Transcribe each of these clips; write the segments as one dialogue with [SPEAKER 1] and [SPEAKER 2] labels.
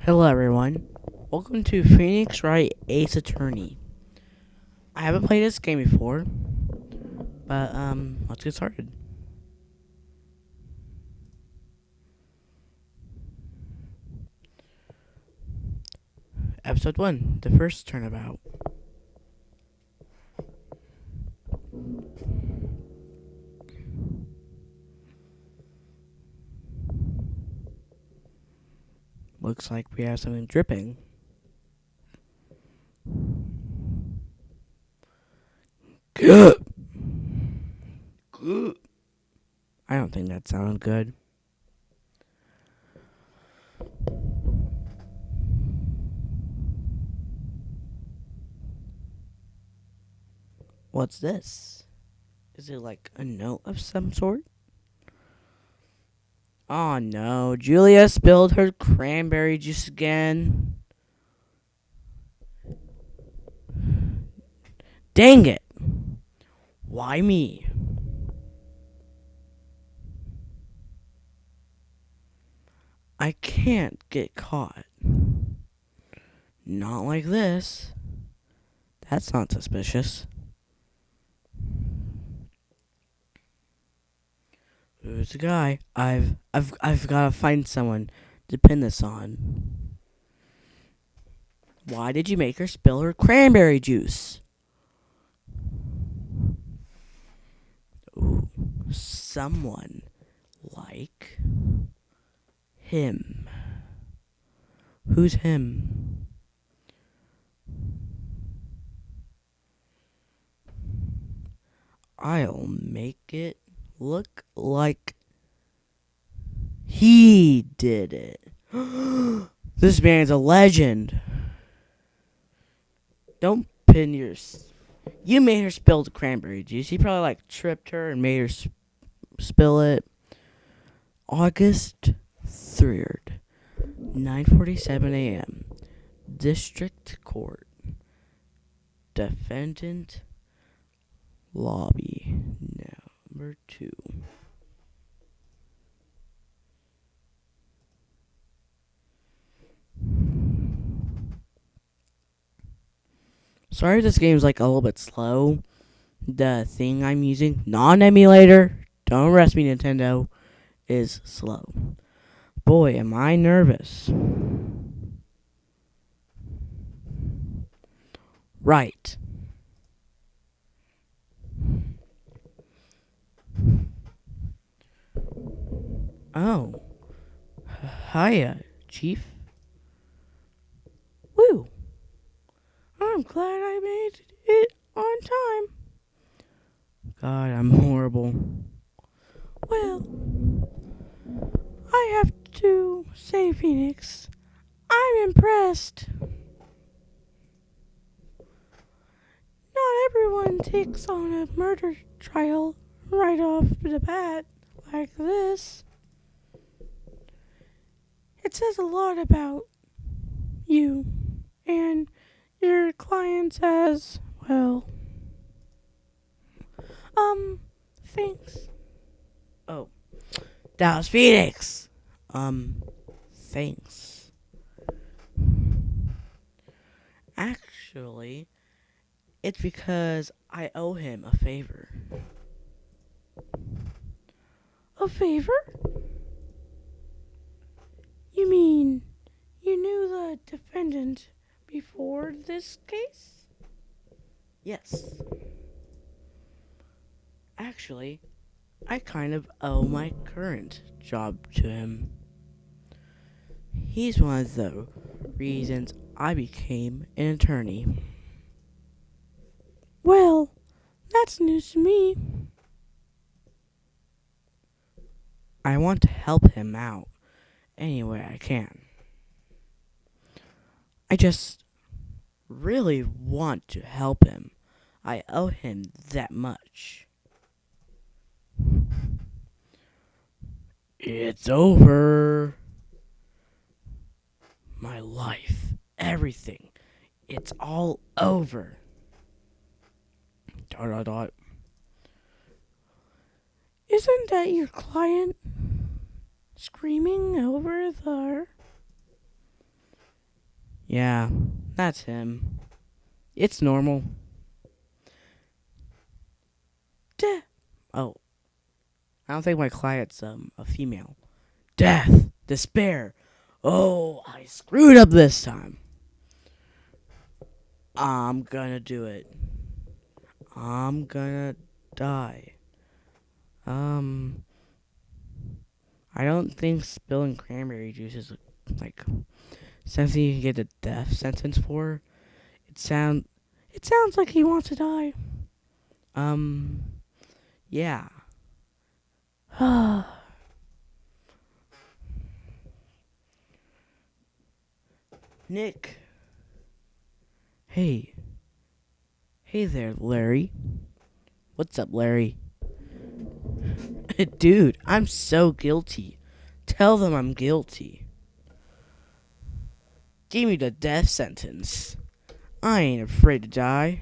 [SPEAKER 1] Hello, everyone. Welcome to Phoenix Wright Ace Attorney. I haven't played this game before, but let's get started. Episode 1, the first turnabout. Looks like we have something dripping. Good. Good. I don't think that sounded good. What's this? Is it like a note of some sort? Oh no, Julia spilled her cranberry juice again. Dang it! Why me? I can't get caught. Not like this. That's not suspicious. Who's the guy? I've got to find someone to pin this on. Why did you make her spill her cranberry juice? Ooh, someone like him. Who's him? I'll make it look like he did it. This man's a legend. Don't pin your... You made her spill the cranberry juice. He probably tripped her and made her spill it. August 3rd, 9:47 a.m. District Court. Defendant Lobby number 2. Sorry this game's a little bit slow. The thing I'm using, non-emulator, don't arrest me Nintendo, is slow. Boy, am I nervous. Right. Oh. Hiya, Chief. Woo. I'm glad I made it on time. God, I'm horrible. Well, I have to say, Phoenix, I'm impressed. Not everyone takes on a murder trial right off the bat like this. It says a lot about you and your clients as well. Thanks. Oh, that was Phoenix. Thanks. Actually, it's because I owe him a favor. A favor? You mean you knew the defendant before this case? Yes. Actually, I kind of owe my current job to him. He's one of the reasons I became an attorney. Well, that's news to me. I want to help him out any way I can. I just really want to help him. I owe him that much. It's over. My life, everything, it's all over. ... Isn't that your client screaming over there? Yeah, that's him. It's normal. Duh. Oh, I don't think my client's a female. Death, despair. Oh, I screwed up this time. I'm gonna do it. I'm gonna die. Um, I don't think spilling cranberry juice is like something you can get a death sentence for. It sound it sounds like he wants to die. Um, yeah. Nick. Hey. Hey there, Larry. What's up, Larry? Dude, I'm so guilty. Tell them I'm guilty. Give me the death sentence. I ain't afraid to die.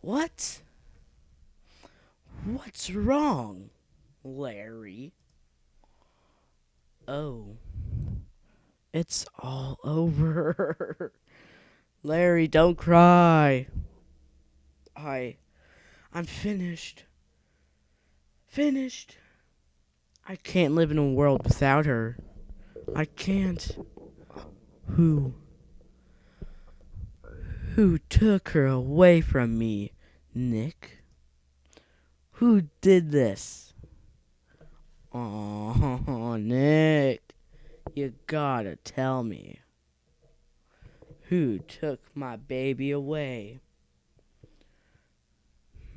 [SPEAKER 1] What? What's wrong, Larry? Oh, it's all over. Larry, don't cry. I I'm finished. Finished. I can't live in a world without her. I can't. Who who took her away from me, Nick? Who did this? Oh, Nick, you gotta tell me. Who took my baby away?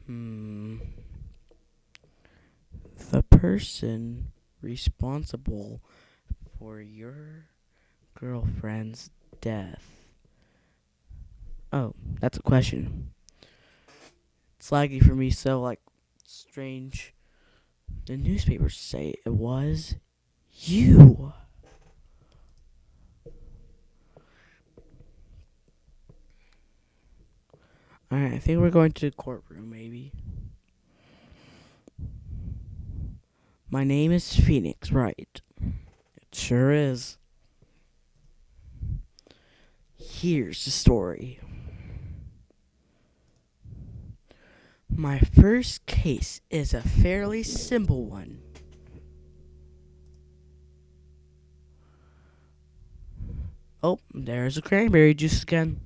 [SPEAKER 1] Hmm. The person responsible for your girlfriend's death. Oh, that's a question. It's laggy for me, so like strange. The newspapers say it was you. Alright, I think we're going to the courtroom, maybe. My name is Phoenix, Wright. It sure is. Here's the story. My first case is a fairly simple one. Oh, there's the cranberry juice again.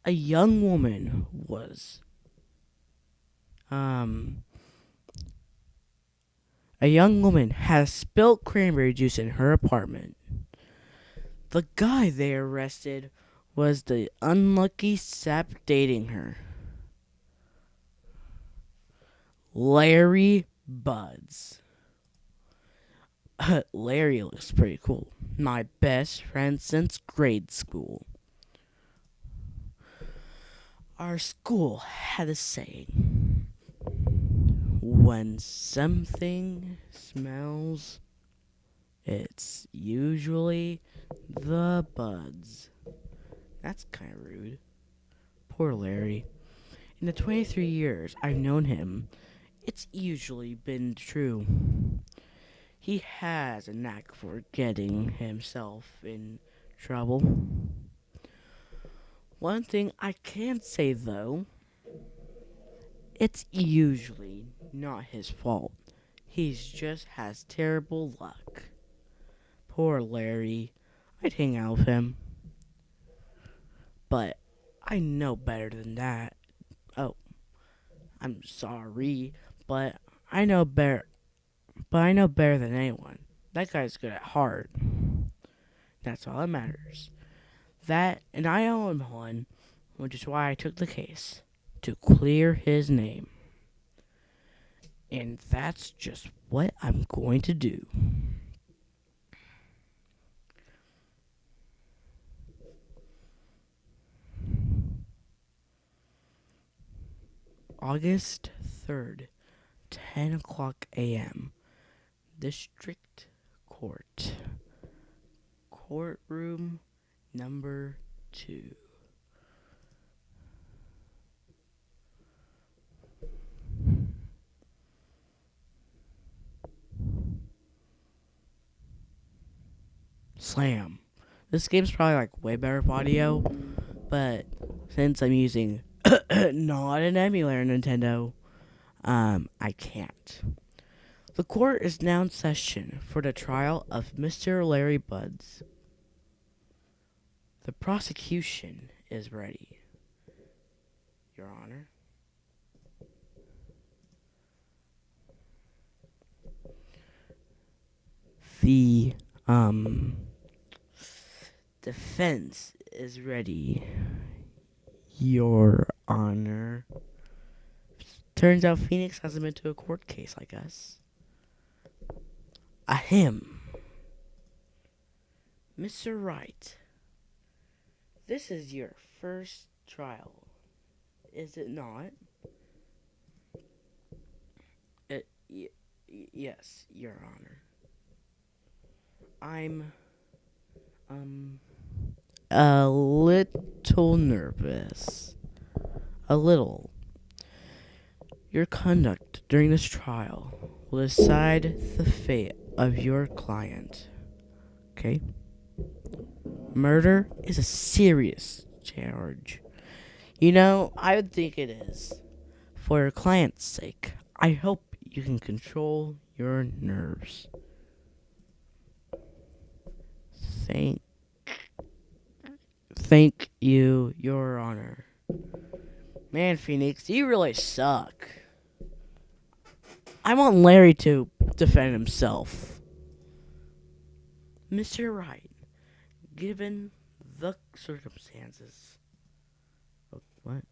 [SPEAKER 1] A young woman was a young woman has spilt cranberry juice in her apartment. The guy they arrested was the unlucky sap dating her, Larry Buds. Larry looks pretty cool. My best friend since grade school. Our school had a saying: when something smells, it's usually the buds. That's kind of rude. Poor Larry. In the 23 years I've known him, it's usually been true. He has a knack for getting himself in trouble. One thing I can say though, it's usually not his fault. He just has terrible luck. Poor Larry. I'd hang out with him. But I know better than that. Oh, I'm sorry, but I know better. But I know better than anyone. That guy's good at heart. That's all that matters. That, and I owe him one, which is why I took the case. To clear his name. And that's just what I'm going to do. August 3rd, 10 o'clock a.m. District Court. Courtroom number 2. Slam. This game's probably like way better for audio, but since I'm using not an emulator Nintendo, I can't. The court is now in session for the trial of Mr. Larry Buds. The prosecution is ready, Your Honor. The defense is ready, Your Honor. Turns out Phoenix hasn't been to a court case, I guess. Ahem. Mr. Wright, this is your first trial, is it not? Yes, Your Honor. I'm a little nervous. A little. Your conduct during this trial will decide the fate of your client. Okay? Murder is a serious charge. You know, I would think it is. For your client's sake, I hope you can control your nerves. Thank you, Your Honor. Man, Phoenix, you really suck. I want Larry to defend himself. Mr. Wright, given the circumstances. What?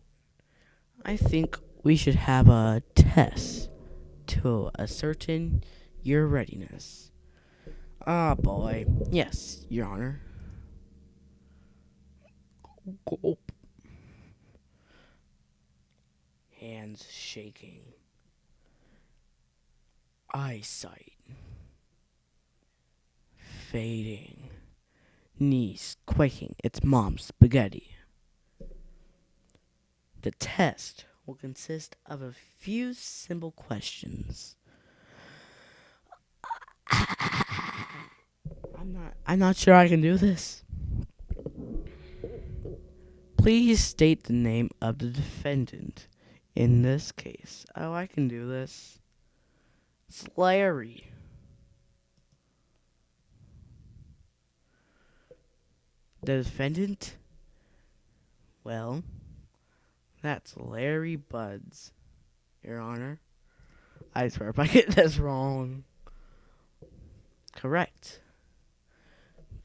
[SPEAKER 1] I think we should have a test to ascertain your readiness. Ah, boy. Yes, Your Honor. Gulp. Hands shaking. Eyesight fading. Knees quaking. It's mom's spaghetti. The test will consist of a few simple questions. I'm not sure I can do this. Please state the name of the defendant in this case. Oh, I can do this. It's Larry. The defendant? Well, that's Larry Buds, Your Honor. I swear if I get this wrong. Correct.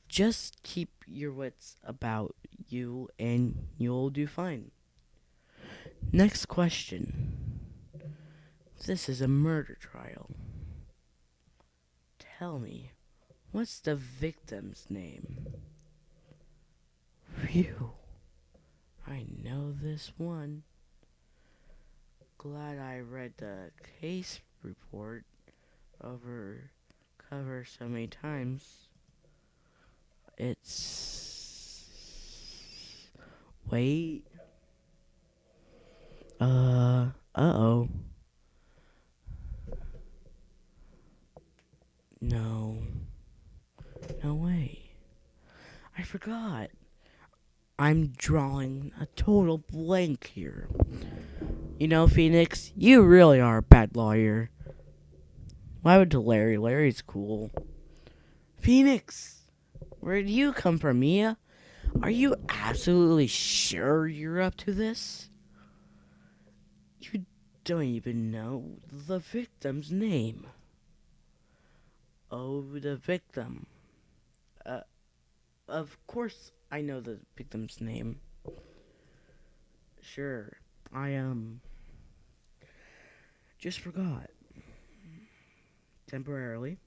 [SPEAKER 1] Just keep your wits about you and you'll do fine. Next question. This is a murder trial. Tell me, what's the victim's name? Phew. I know this one. Glad I read the case report over cover so many times. It's... Wait. Uh-oh. No. No way. I forgot. I'm drawing a total blank here. You know, Phoenix, you really are a bad lawyer. Why would Larry? Larry's cool. Phoenix, where do you come from, Mia? Are you absolutely sure you're up to this? You don't even know the victim's name. Oh, the victim. Of course I know the victim's name. Sure, I just forgot. Temporarily.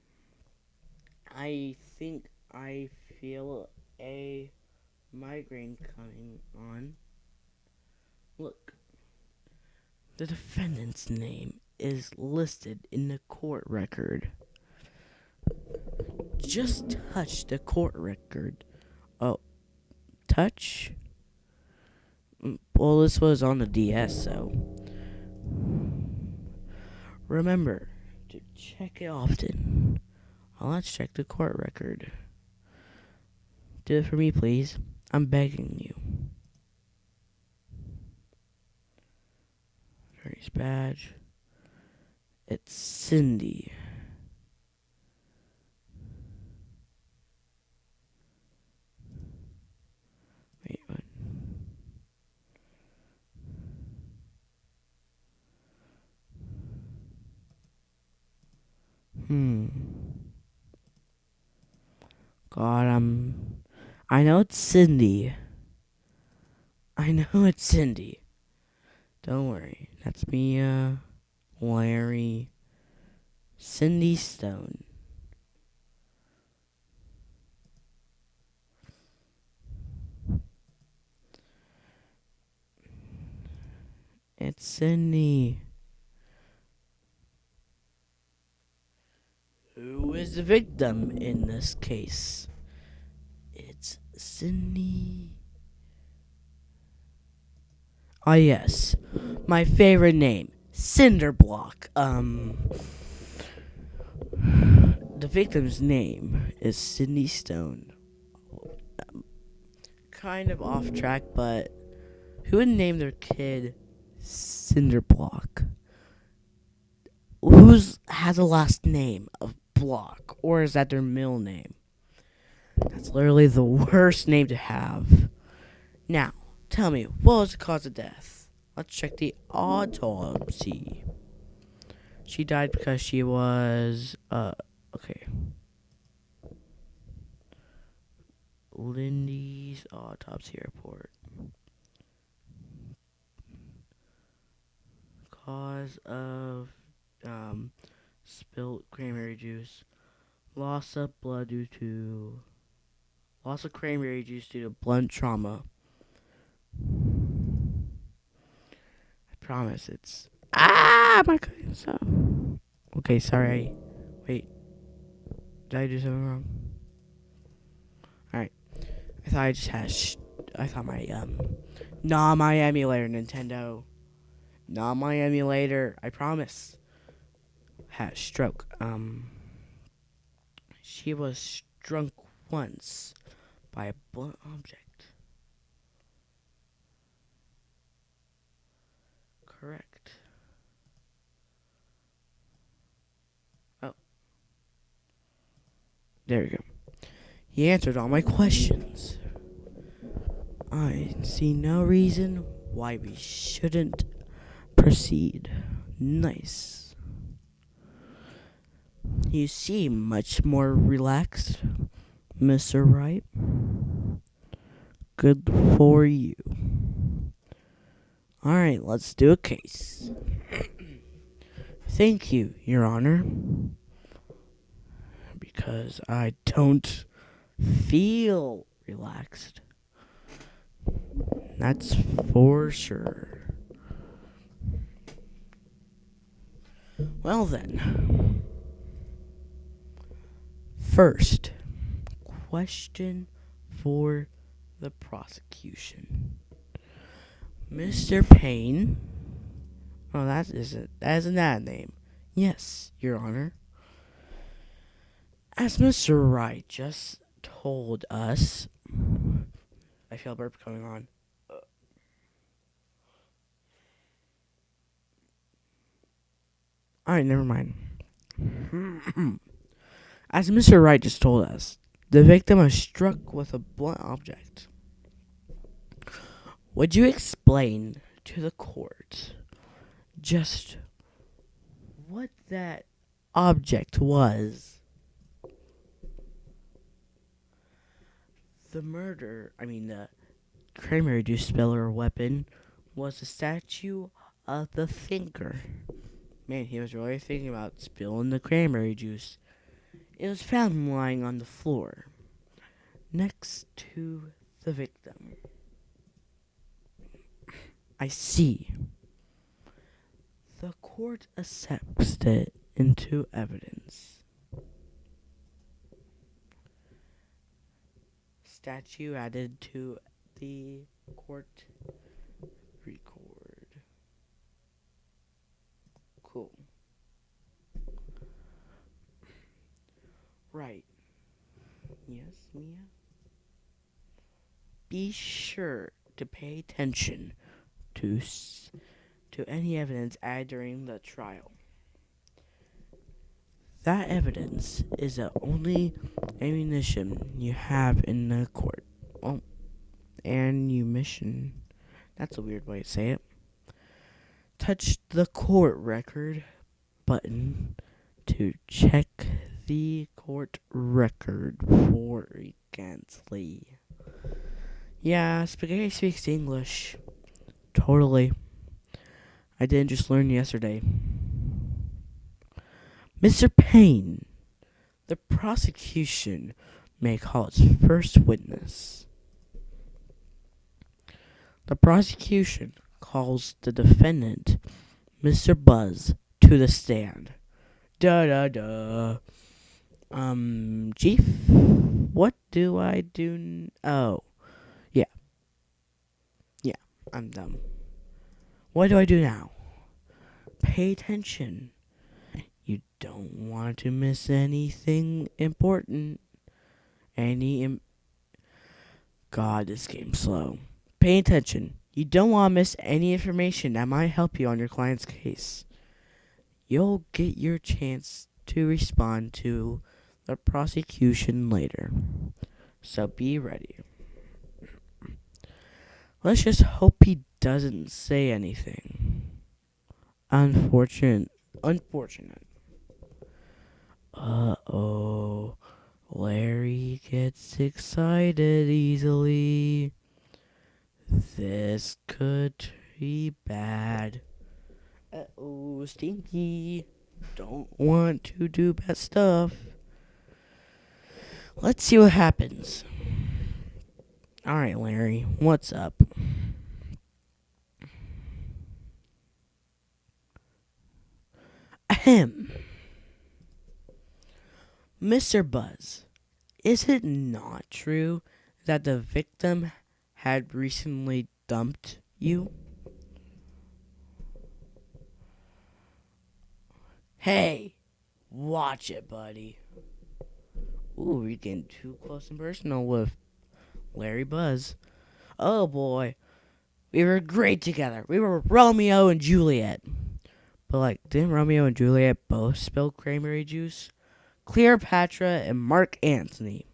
[SPEAKER 1] I think I feel a migraine coming on. Look. The defendant's name is listed in the court record. Just touch the court record. Oh, touch? Well, this was on the DS, so remember to check it often. Well, let's check the court record. Do it for me, please. I'm begging you. Attorney's badge. It's Cindy. Wait, what? God, I know it's Cindy. I know it's Cindy. Don't worry. That's Mia, Larry, Cindy Stone. It's Cindy. Who is the victim in this case? It's Cindy. Ah, yes. My favorite name, Cinderblock. The victim's name is Cindy Stone. Kind of off track, but who would name their kid Cinderblock? Who's has a last name of Block, or is that their middle name? That's literally the worst name to have. Now, tell me, what was the cause of death? Let's check the autopsy. She died because she was, okay. Lindy's autopsy report. Cause of, spilled cranberry juice. Loss of cranberry juice due to blunt trauma. I promise it's, my goodness. Okay, sorry. Wait, did I do something wrong? Alright. I thought I just had I thought my emulator, Nintendo. Not my emulator, I promise. Had a stroke. She was struck once by a blunt object. Correct. Oh. There we go. He answered all my questions. I see no reason why we shouldn't proceed. Nice. You seem much more relaxed, Mr. Wright. Good for you. Alright, let's do a case. Thank you, Your Honor. Because I don't feel relaxed. That's for sure. Well then. First, question for the prosecution. Mr. Payne. Oh, that isn't that name. Yes, Your Honor. As Mr. Wright just told us, I feel a burp coming on. Alright, never mind. As Mr. Wright just told us, the victim was struck with a blunt object. Would you explain to the court just what that object was? The cranberry juice spiller weapon was a statue of the thinker. Man, he was really thinking about spilling the cranberry juice. It was found lying on the floor, next to the victim. I see. The court accepts it into evidence. Statue added to the court record. Cool. Right. Yes, Mia? Be sure to pay attention to any evidence added during the trial. That evidence is the only ammunition you have in the court. Well, ammunition. That's a weird way to say it. Touch the court record button to check the court record frequently. Yeah, Spaghetti speaks English. Totally. I didn't just learn yesterday. Mr. Payne, the prosecution may call its first witness. The prosecution calls the defendant, Mr. Buzz, to the stand. Chief, what do I do? Oh, yeah, I'm dumb. What do I do now? Pay attention. You don't want to miss anything important. God, this game's slow. Pay attention. You don't want to miss any information that might help you on your client's case. You'll get your chance to respond to the prosecution later. So be ready. Let's just hope he doesn't say anything. Unfortunate. Uh-oh. Larry gets excited easily. This could be bad. Uh-oh, Stinky. Don't want to do bad stuff. Let's see what happens. Alright, Larry, what's up? Ahem. Mr. Buzz, is it not true that the victim had recently dumped you? Hey, watch it, buddy. Ooh, we're getting too close and personal with Larry Buzz. Oh boy, we were great together. We were Romeo and Juliet. But didn't Romeo and Juliet both spill cranberry juice? Cleopatra and Mark Antony.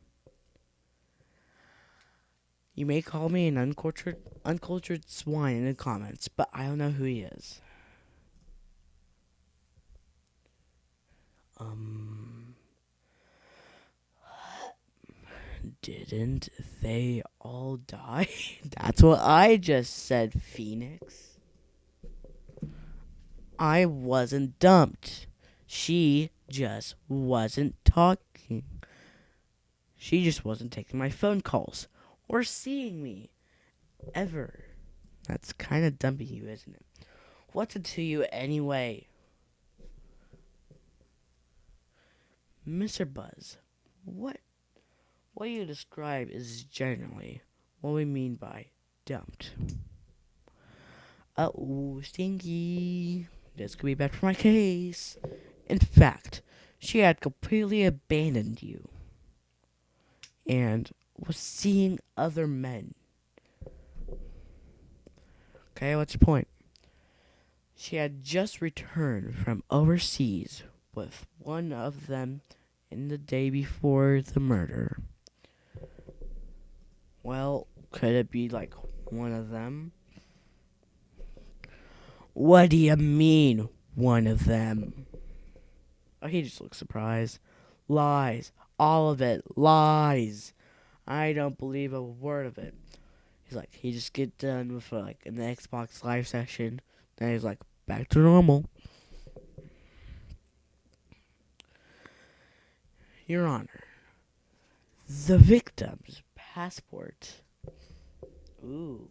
[SPEAKER 1] You may call me an uncultured swine in the comments, but I don't know who he is. Didn't they all die? That's what I just said, Phoenix. I wasn't dumped. She just wasn't talking. She just wasn't taking my phone calls or seeing me ever. That's kind of dumping you, isn't it? What's it to you anyway? Mr. Buzz, what you describe is generally what we mean by dumped. Uh-oh, Stinky. This could be bad for my case. In fact, she had completely abandoned you and was seeing other men. Okay, what's your point? She had just returned from overseas with one of them in the day before the murder. Well, could it be one of them? What do you mean, one of them? Oh, he just looks surprised. Lies. All of it. Lies. I don't believe a word of it. He just get done with an Xbox Live session. Then he's back to normal. Your Honor, the victim's passport. Ooh.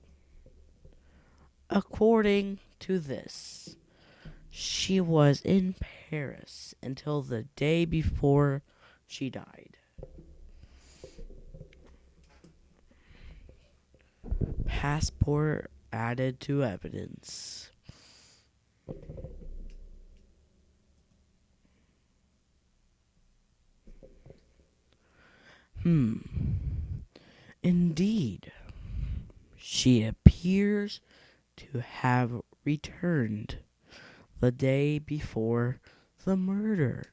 [SPEAKER 1] According to this, she was in Paris until the day before she died. Passport added to evidence. Indeed. She appears to have returned the day before the murder.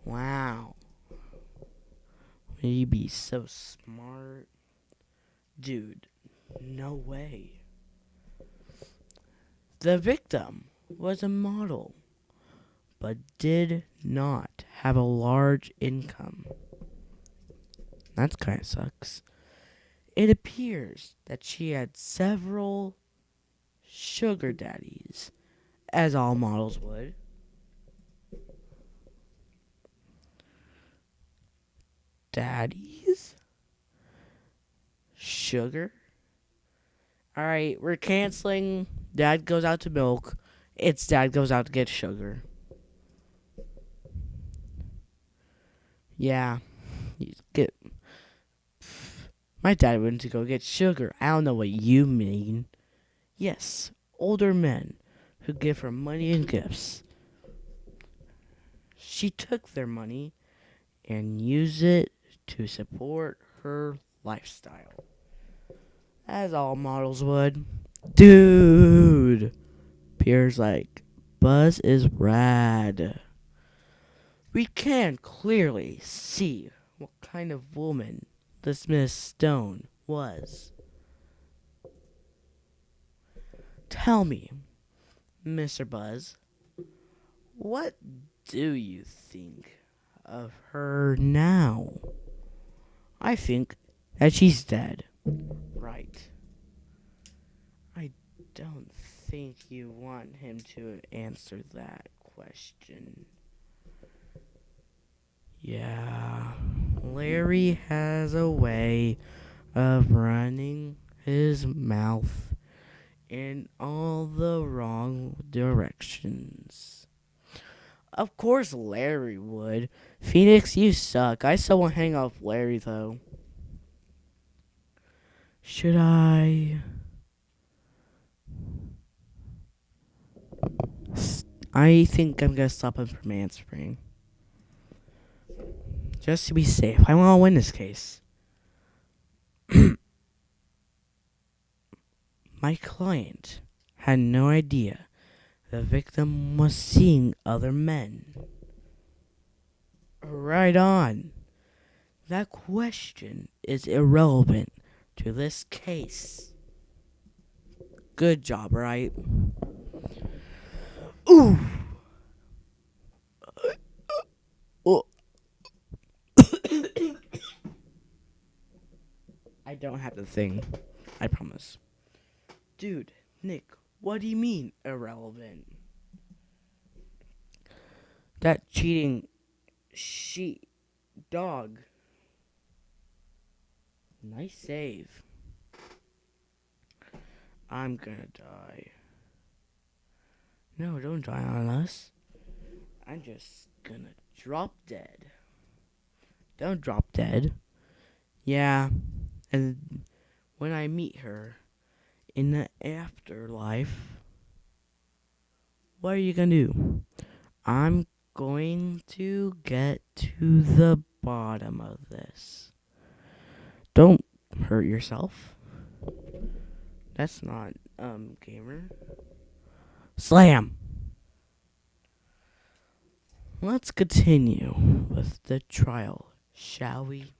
[SPEAKER 1] Wow. You'd be so smart. Dude, no way. The victim was a model, but did not have a large income. That kind of sucks. It appears that she had several sugar daddies, as all models would. Daddies? Sugar? Alright, we're canceling. Dad goes out to milk. It's dad goes out to get sugar. Yeah. Get. My dad went to go get sugar. I don't know what you mean. Yes, older men who give her money and gifts. She took their money and used it to support her lifestyle, as all models would. Dude, Pierre's like, Buzz is rad. We can clearly see what kind of woman this Miss Stone was. Tell me, Mr. Buzz, what do you think of her now? I think that she's dead. Right. I don't think you want him to answer that question. Yeah, Larry has a way of running his mouth in all the wrong directions. Of course Larry would. Phoenix, you suck. I still want to hang out with Larry, though. Should I? I think I'm going to stop him from answering. Just to be safe. I want to win this case. My client had no idea the victim was seeing other men. Right on. That question is irrelevant to this case. Good job, Wright. Ooh. I don't have the thing. I promise. Dude, Nick, what do you mean irrelevant? That cheating dog. Nice save. I'm gonna die. No, don't die on us. I'm just gonna drop dead. Don't drop dead. Yeah, and when I meet her in the afterlife, what are you gonna do? I'm going to get to the bottom of this. Don't hurt yourself. That's not, gamer. Slam! Let's continue with the trial, shall we?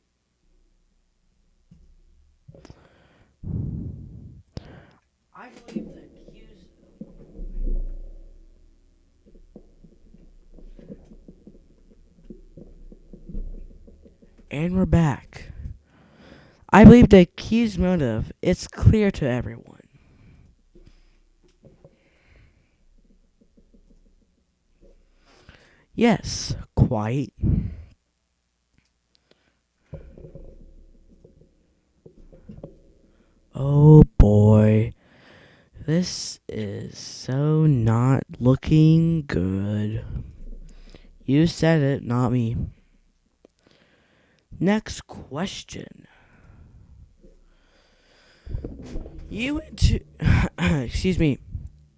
[SPEAKER 1] I believe the accused. And we're back. I believe the accused motive is clear to everyone. Yes, quite. Oh boy. This is so not looking good. You said it, not me. Next question. You went to excuse me.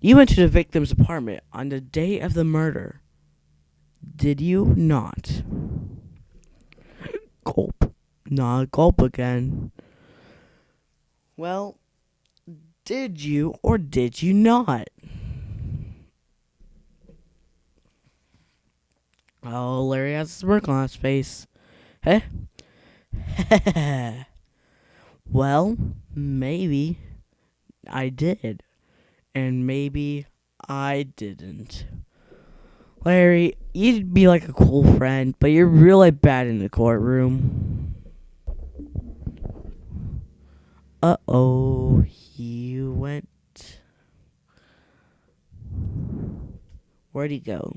[SPEAKER 1] You went to the victim's apartment on the day of the murder. Did you not? Gulp. Not gulp again. Well, Did you or did you not? Oh, Larry has a smirk on his face. Heh? Well, maybe I did. And maybe I didn't. Larry, you'd be like a cool friend, but you're really bad in the courtroom. Uh-oh, he went. Where'd he go?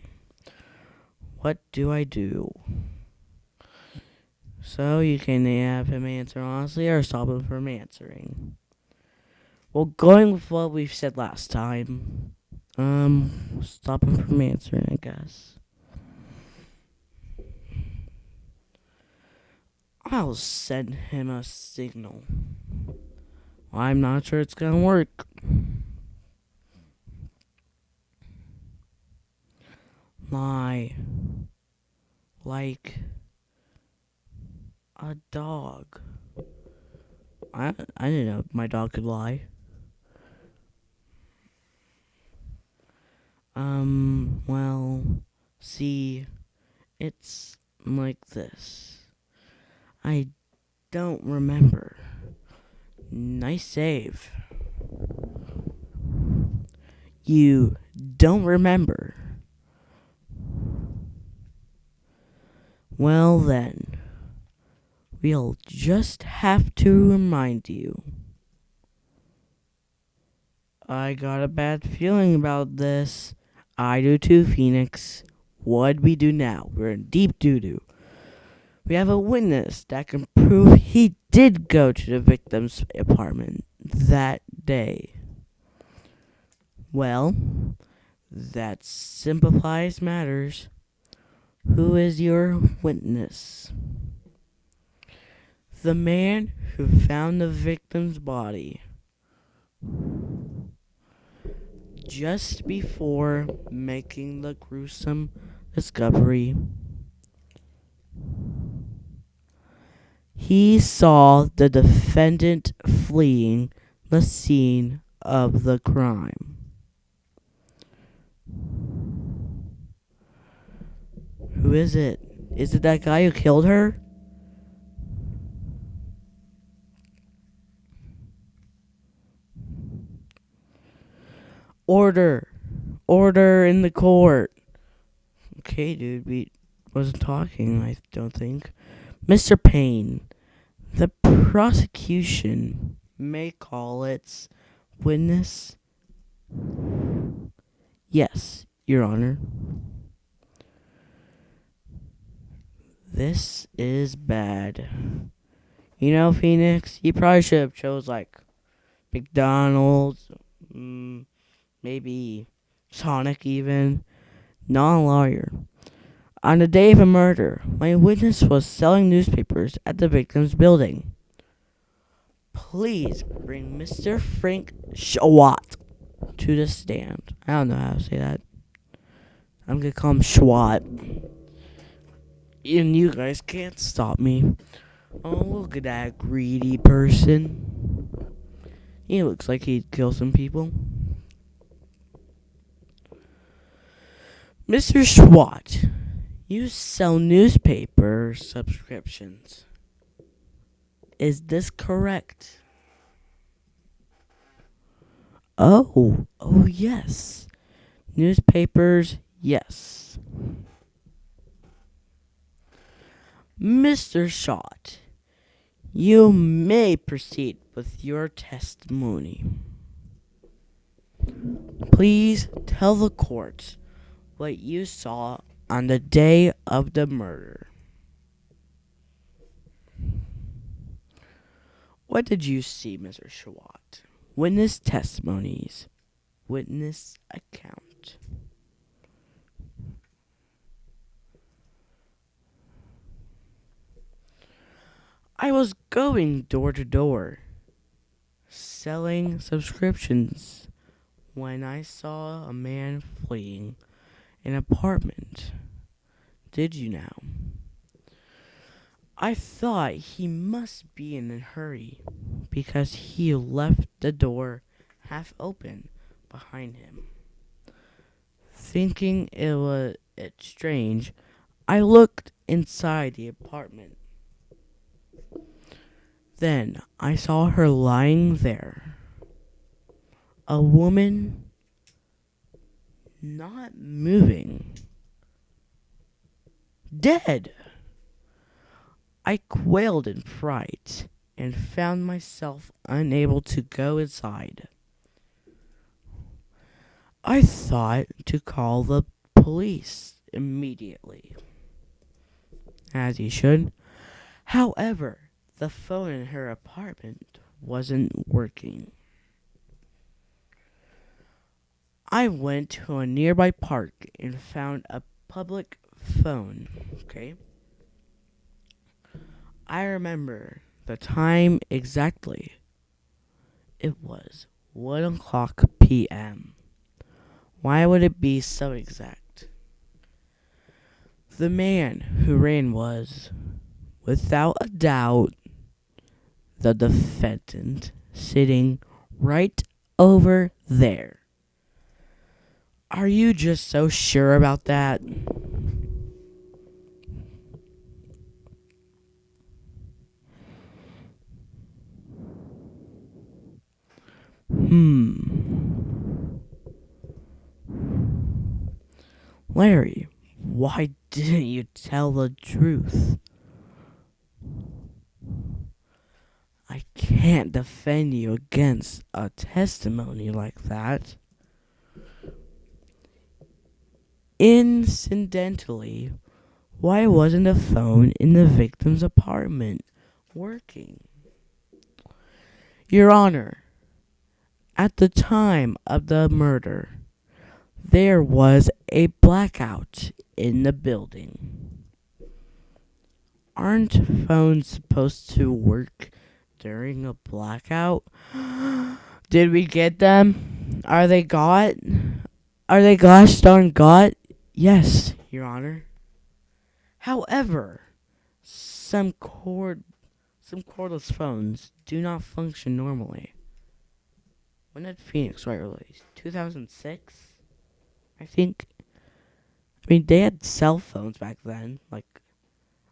[SPEAKER 1] What do I do? So you can have him answer honestly or stop him from answering. Well, going with what we've said last time. Stop him from answering, I guess. I'll send him a signal. I'm not sure it's gonna work. Lie. Like a dog. I didn't know my dog could lie. Well, see, it's like this. I don't remember. Nice save. You don't remember. Well then, we'll just have to remind you. I got a bad feeling about this. I do too, Phoenix. What'd we do now? We're in deep doo-doo. We have a witness that can prove he did go to the victim's apartment that day. Well, that simplifies matters. Who is your witness? The man who found the victim's body just before making the gruesome discovery. He saw the defendant fleeing the scene of the crime. Who is it? Is it that guy who killed her? Order! Order in the court! Okay, dude, we wasn't talking, I don't think. Mr. Payne, the prosecution may call its witness. Yes, Your Honor. This is bad. You know, Phoenix, you probably should have chose like McDonald's, maybe Sonic even. Not a lawyer. On the day of a murder, my witness was selling newspapers at the victim's building. Please bring Mr. Frank Schwat to the stand. I don't know how to say that. I'm gonna call him Schwat. And you guys can't stop me. Oh, look at that greedy person. He looks like he'd kill some people. Mr. Schwat, you sell newspaper subscriptions. Is this correct? Oh yes. Newspapers, yes. Mr. Schott, you may proceed with your testimony. Please tell the court what you saw on the day of the murder. What did you see, Mr. Schwat? Witness testimonies. Witness account. I was going door to door, selling subscriptions, when I saw a man fleeing an apartment. Did you now? I thought he must be in a hurry because he left the door half open behind him. Thinking it strange, I looked inside the apartment. Then I saw her lying there. A woman not moving. Dead! I quailed in fright and found myself unable to go inside. I thought to call the police immediately, as he should. However, the phone in her apartment wasn't working. I went to a nearby park and found a public phone. Okay. I remember the time exactly. It was 1 o'clock p.m. Why would it be so exact? The man who ran was, without a doubt, the defendant sitting right over there. Are you just so sure about that? Larry, why didn't you tell the truth? I can't defend you against a testimony like that. Incidentally, why wasn't the phone in the victim's apartment working? Your Honor, at the time of the murder, there was a blackout in the building. Aren't phones supposed to work during a blackout? Did we get them? Are they got? Are they gosh darn got? Yes, Your Honor. However, some cordless phones do not function normally. When did Phoenix Wright release? 2006, I think. I mean, they had cell phones back then, like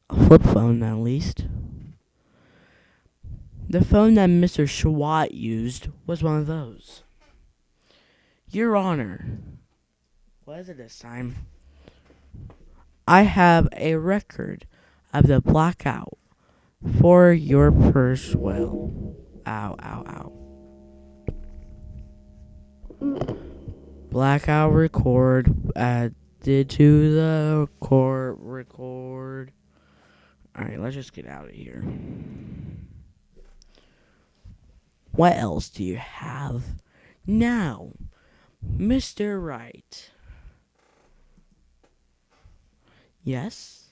[SPEAKER 1] a flip phone at least. The phone that Mr. Schwat used was one of those. Your Honor, what is it this time? I have a record of the blackout for your purse. Well, ow, ow, ow. Blackout record added to the court record. Alright, let's just get out of here. What else do you have? Now, Mr. Wright. Yes?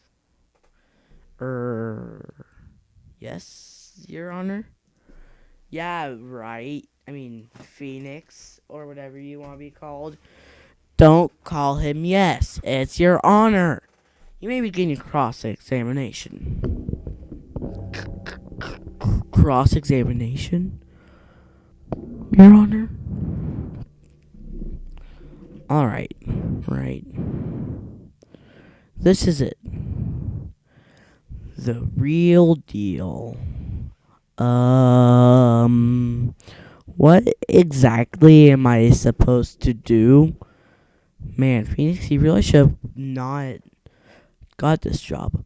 [SPEAKER 1] Yes, Your Honor? Yeah, right. I mean, Phoenix, or whatever you want to be called. Don't call him yes. It's Your Honor. You may begin your cross-examination. Cross-examination? Your Honor? Alright, right. This is it. The real deal. What exactly am I supposed to do? Man, Phoenix, you really should have not got this job.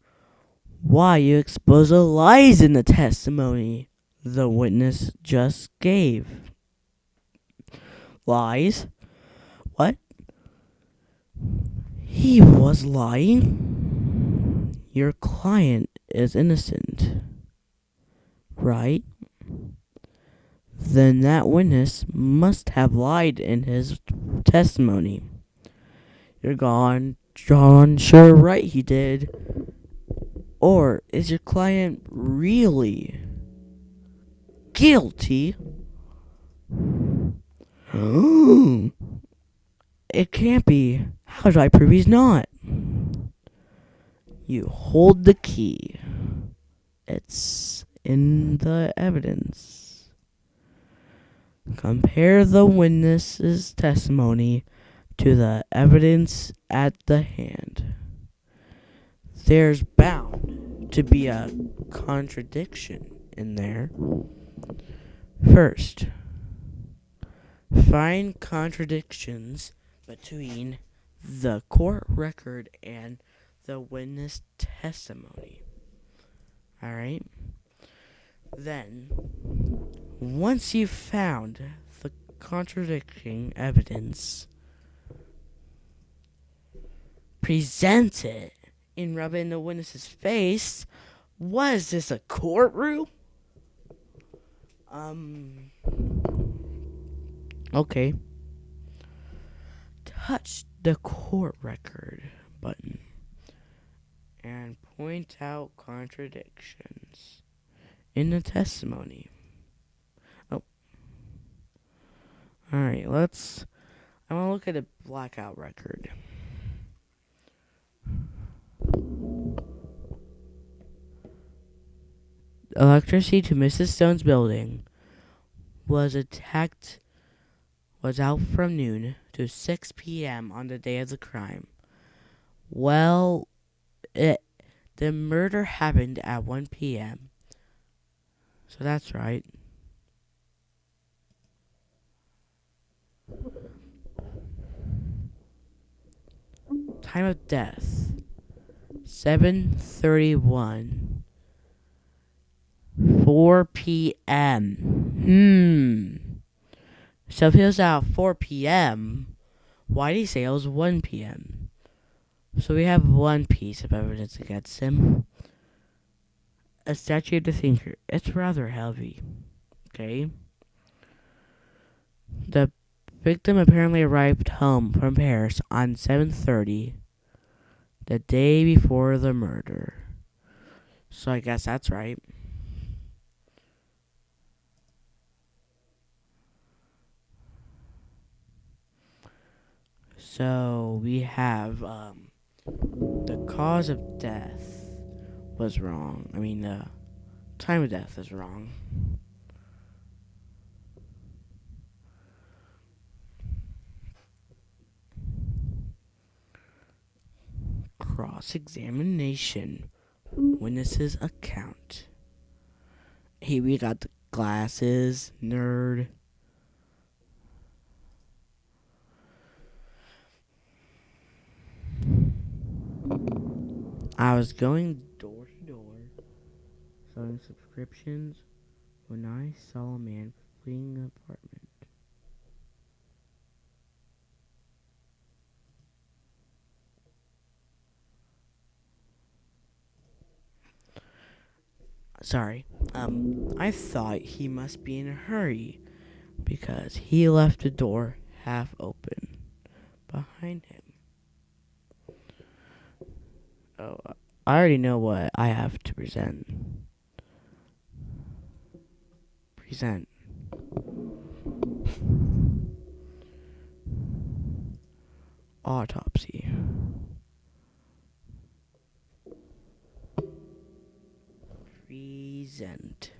[SPEAKER 1] Why, you expose the lies in the testimony the witness just gave. Lies? What? He was lying? Your client is innocent, right? Then that witness must have lied in his testimony. You're gone, John, sure right he did. Or is your client really guilty? It can't be. How do I prove he's not? You hold the key. It's in the evidence. Compare the witness's testimony to the evidence at the hand. There's bound to be a contradiction in there. First, find contradictions between the court record and the witness testimony. Alright? Then, once you've found the contradicting evidence, present it and rub it in the witness's face. What is this, a courtroom? Okay. Touch the court record button and point out contradictions in the testimony. Oh. Alright, I want to look at a blackout record. Electricity to Mrs. Stone's building was out from noon to 6 p.m. on the day of the crime. Well, the murder happened at 1 p.m. So that's right. Time of death, 7:31. 4 p.m. So if it was out 4 p.m., why did he say it was 1 p.m.? So we have one piece of evidence against him. A statue of the thinker. It's rather heavy. Okay. The victim apparently arrived home from Paris on 7:30, the day before the murder. So I guess that's right. So we have the cause of death was wrong. I mean, the time of death is wrong. Cross-examination. Witness's account. Hey, we got the glasses, nerd. I was going door to door selling subscriptions when I saw a man fleeing the apartment. Sorry. I thought he must be in a hurry because he left the door half open behind him. Oh, I already know what I have to present. Autopsy. Present.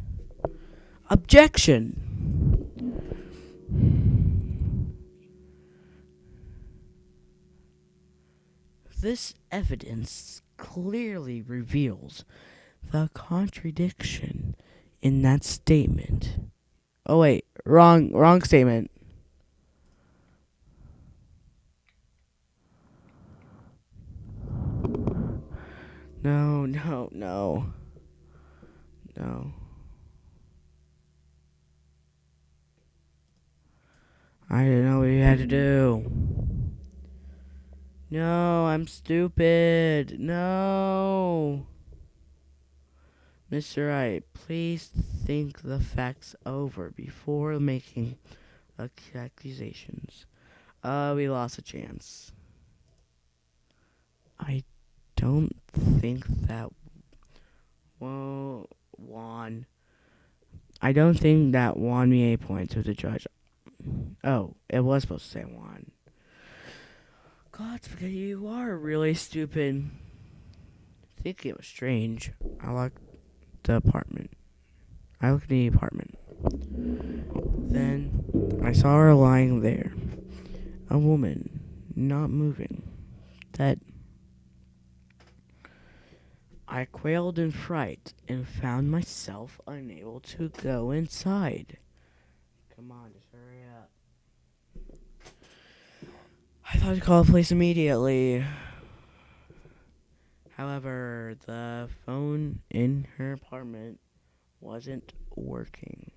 [SPEAKER 1] Objection. This evidence clearly reveals the contradiction in that statement. Oh wait, wrong statement. No. I didn't know what you had to do. No, I'm stupid. No. Mr. Wright, please think the facts over before making accusations. We lost a chance. I don't think that won. I don't think that won me 8 points with the judge. Oh, it was supposed to say won. God, you are really stupid. I think it was strange. I looked at the apartment. Then I saw her lying there. A woman, not moving. Dead. I quailed in fright and found myself unable to go inside. Come on, just hurry up. I thought to call the police immediately. However, the phone in her apartment wasn't working.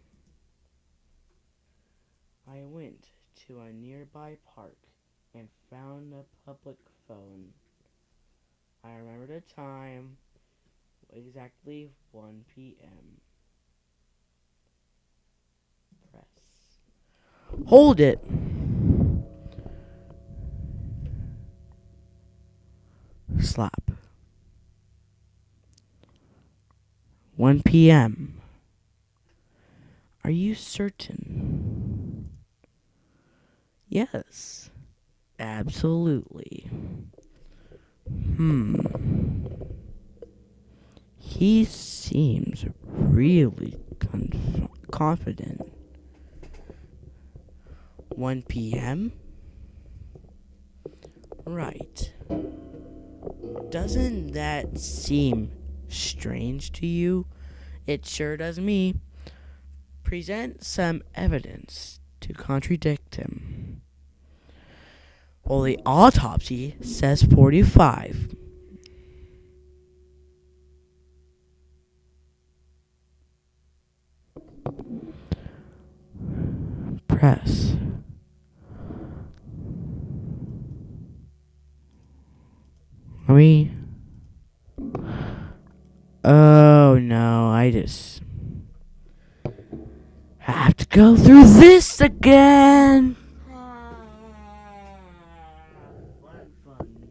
[SPEAKER 1] I went to a nearby park and found a public phone. I remember the time, exactly 1 p.m. Press. Hold it! Slap. 1 p.m. Are you certain? Yes, absolutely. He seems really confident. 1 p.m.? Right. Doesn't that seem strange to you? It sure does me. Present some evidence to contradict him. Well, the autopsy says 45. Press. Oh no, I just have to go through this again. Fun.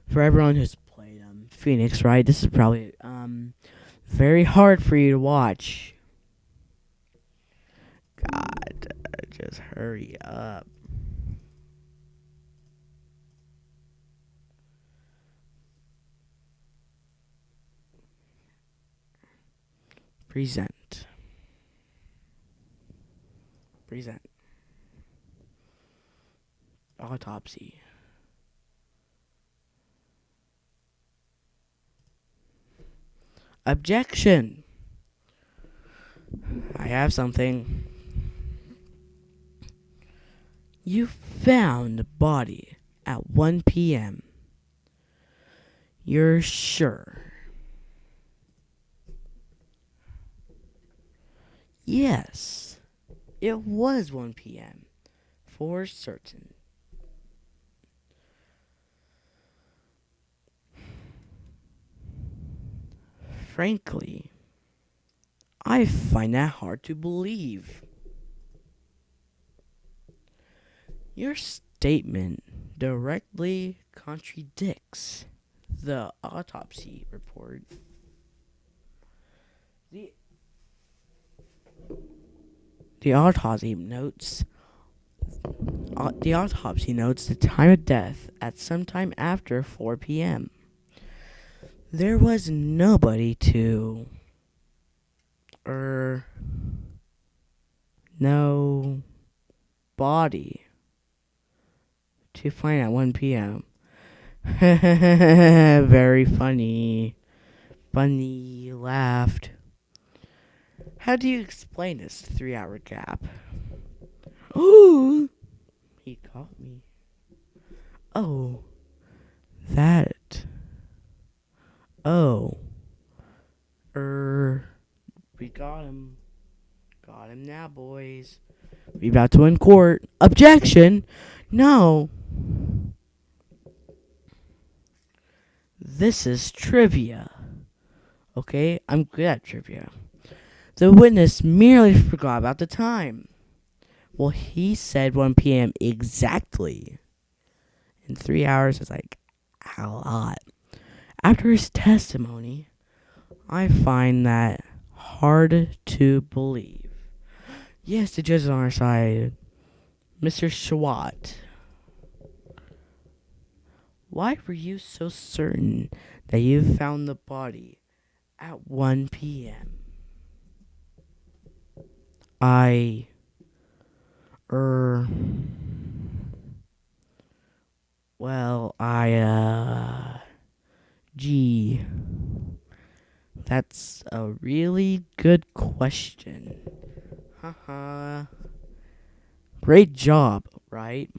[SPEAKER 1] For everyone who's played Phoenix, right? This is probably very hard for you to watch. God, just hurry up. Present. Autopsy. Objection. I have something. You found the body at 1 p.m. You're sure? Yes, it was 1 p.m. for certain. Frankly, I find that hard to believe. Your statement directly contradicts the autopsy report. The autopsy notes the time of death at sometime after 4 p.m. There was nobody no body to find at 1 p.m. Very funny. Bunny laughed. How do you explain this 3-hour gap? Ooh, he caught me. Oh, that. Oh. We got him. Got him now, boys. We about to win court. Objection! No. This is trivia. Okay, I'm good at trivia. The witness merely forgot about the time. Well, he said 1 p.m. exactly. And 3 hours is like a lot. After his testimony, I find that hard to believe. Yes, the judge is on our side. Mr. Schwat, why were you so certain that you found the body at 1 p.m.? I er well, gee, that's a really good question. Haha. Great job, right?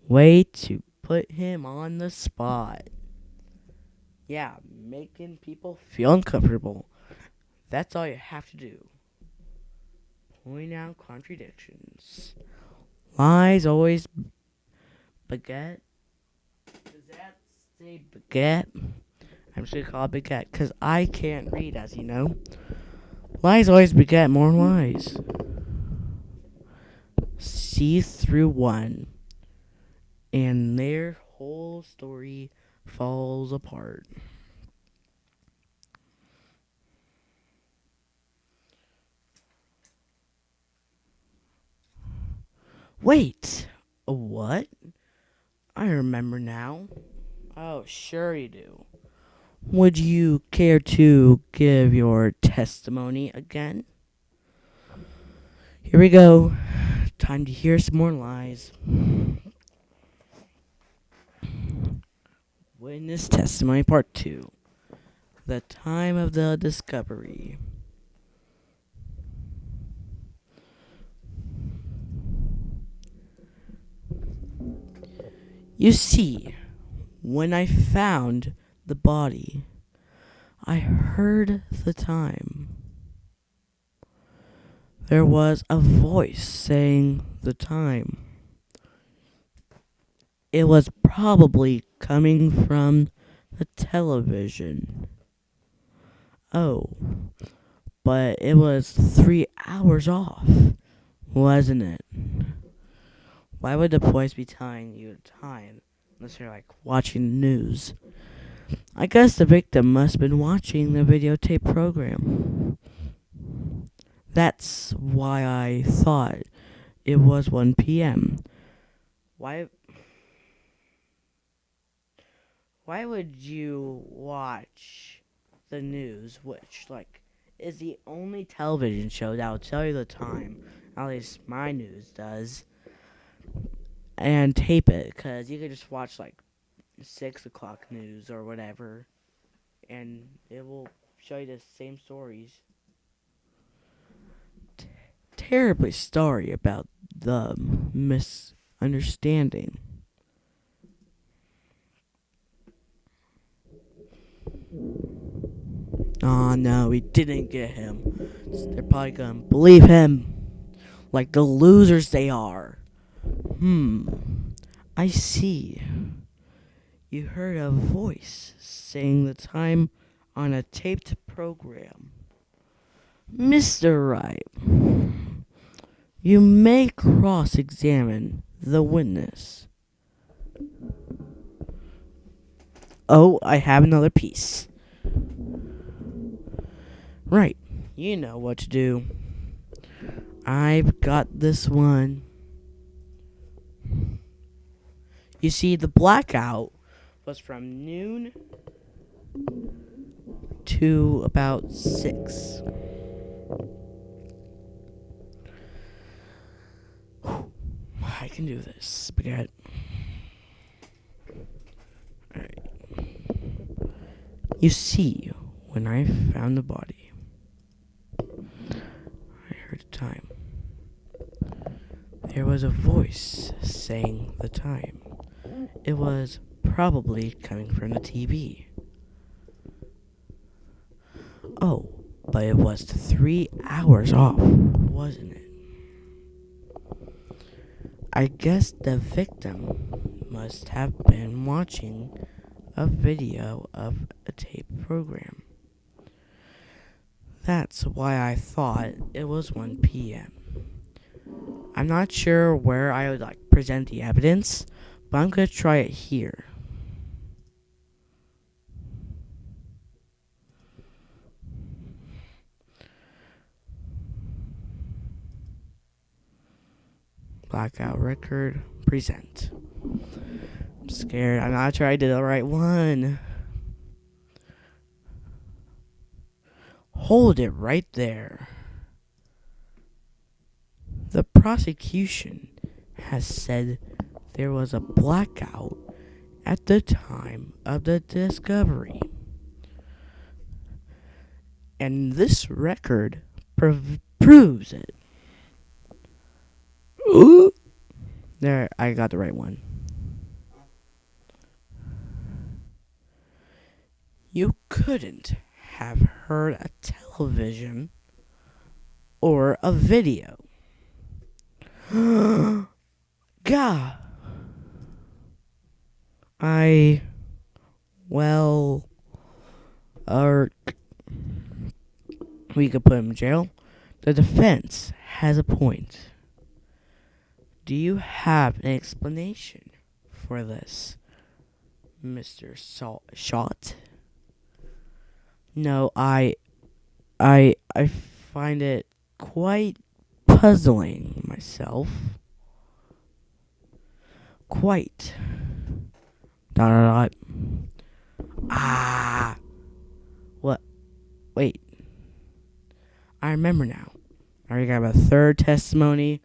[SPEAKER 1] Way to put him on the spot. Yeah, making people feel uncomfortable. That's all you have to do. Point out contradictions. Lies always baguette. Does that say baguette? I'm just gonna call it baguette because I can't read, as you know. Lies always beget more lies. See through one, and their whole story falls apart. Wait, a what? I remember now. Oh, sure you do. Would you care to give your testimony again? Here we go. Time to hear some more lies. Witness testimony part 2. The time of the discovery. You see, when I found the body, I heard the time. There was a voice saying the time. It was probably coming from the television. Oh, but it was 3 hours off, wasn't it? Why would the voice be telling you the time unless you're like watching the news? I guess the victim must have been watching the videotape program. That's why I thought it was 1 p.m. Why why would you watch the news, which like is the only television show that will tell you the time? At least my news does, and tape it because you could just watch like 6 o'clock news or whatever, and it will show you the same stories. Terribly sorry about the misunderstanding. Oh no, we didn't get him. They're probably gonna believe him like the losers they are. I see. You heard a voice saying the time on a taped program. Mr. Wright, you may cross examine the witness. Oh, I have another piece. Right, you know what to do. I've got this one. You see, the blackout was from noon to about 6. I can do this, spaghetti. Alright. You see, when I found the body, I heard the time. There was a voice saying the time. It was probably coming from the TV. Oh, but it was 3 hours off, wasn't it? I guess the victim must have been watching a video of a tape program. That's why I thought it was 1 p.m. I'm not sure where I would like present the evidence, but I'm gonna try it here. Blackout record, present. I'm scared. I'm not sure I did the right one. Hold it right there. The prosecution has said there was a blackout at the time of the discovery. And this record proves it. Ooh. There, I got the right one. You couldn't have heard a television or a video. God. We could put him in jail. The defense has a point. Do you have an explanation for this, Mr. Shot? No, I find it quite puzzling myself. Quite. Dot dot dot. Ah. What? Wait. I remember now. I already got a third testimony,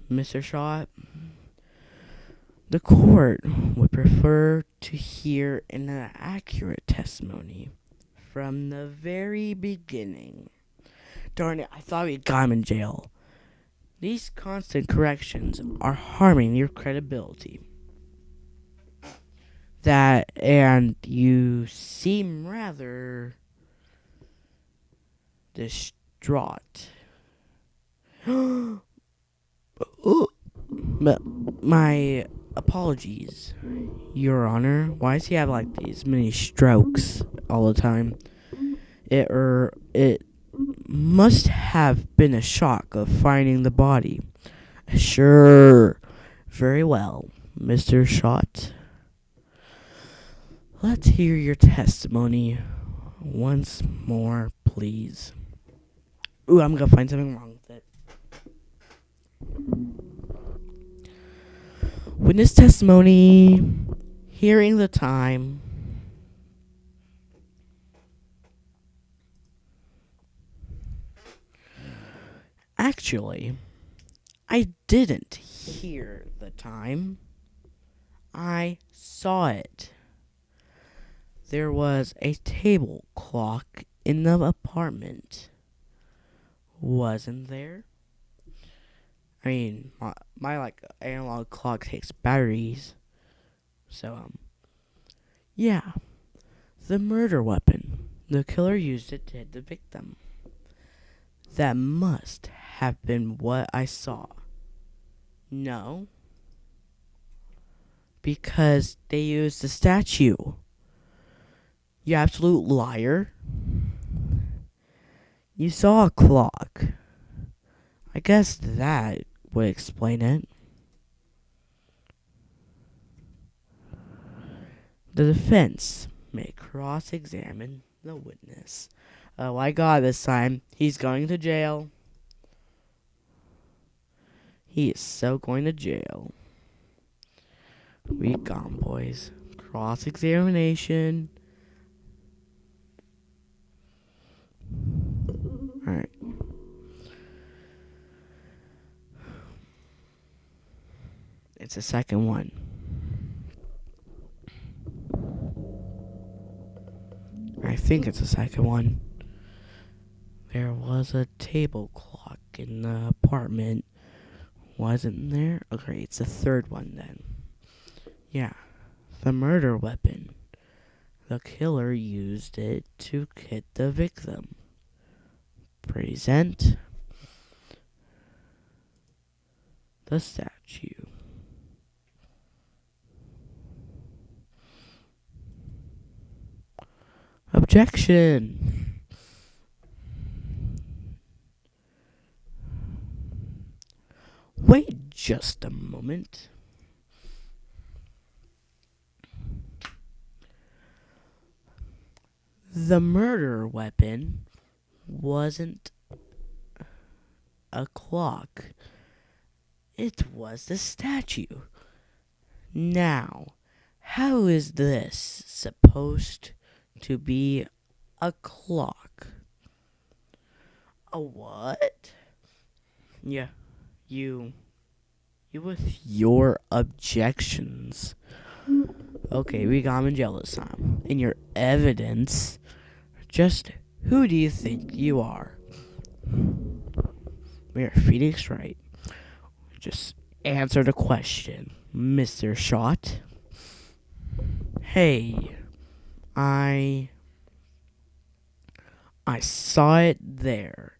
[SPEAKER 1] Mr. Shot. The court would prefer to hear an accurate testimony from the very beginning. Darn it, I thought we got him in jail. These constant corrections are harming your credibility. And you seem rather distraught. My apologies, Your Honor. Why does he have like these many strokes all the time? It must have been a shock of finding the body. Sure. Very well, Mr. Shot. Let's hear your testimony once more, please. Ooh, I'm gonna find something wrong with it. Witness testimony, hearing the time. Actually, I didn't hear the time. I saw it. There was a table clock in the apartment. Wasn't there? I mean, my like analog clock takes batteries. So, yeah. The murder weapon. The killer used it to hit the victim. That must have been what I saw. No. Because they used the statue. You absolute liar. You saw a clock. I guess that would explain it. The defense may cross-examine the witness. Oh, I got this time. He's going to jail. He is so going to jail. We gone, boys. Cross-examination. Alright. It's the second one. I think it's the second one. There was a table clock in the apartment. Wasn't there? Okay, it's the third one then. Yeah. The murder weapon. The killer used it to hit the victim. Present the statue. Objection. Wait just a moment. The murder weapon wasn't a clock. It was the statue. Now, how is this supposed to be a clock? A what? Yeah, You with your objections. Okay, we got him in jail this time. And your evidence, just who do you think you are? We are Phoenix Wright. Just answer the question, Mr. Shot. Hey, I saw it there.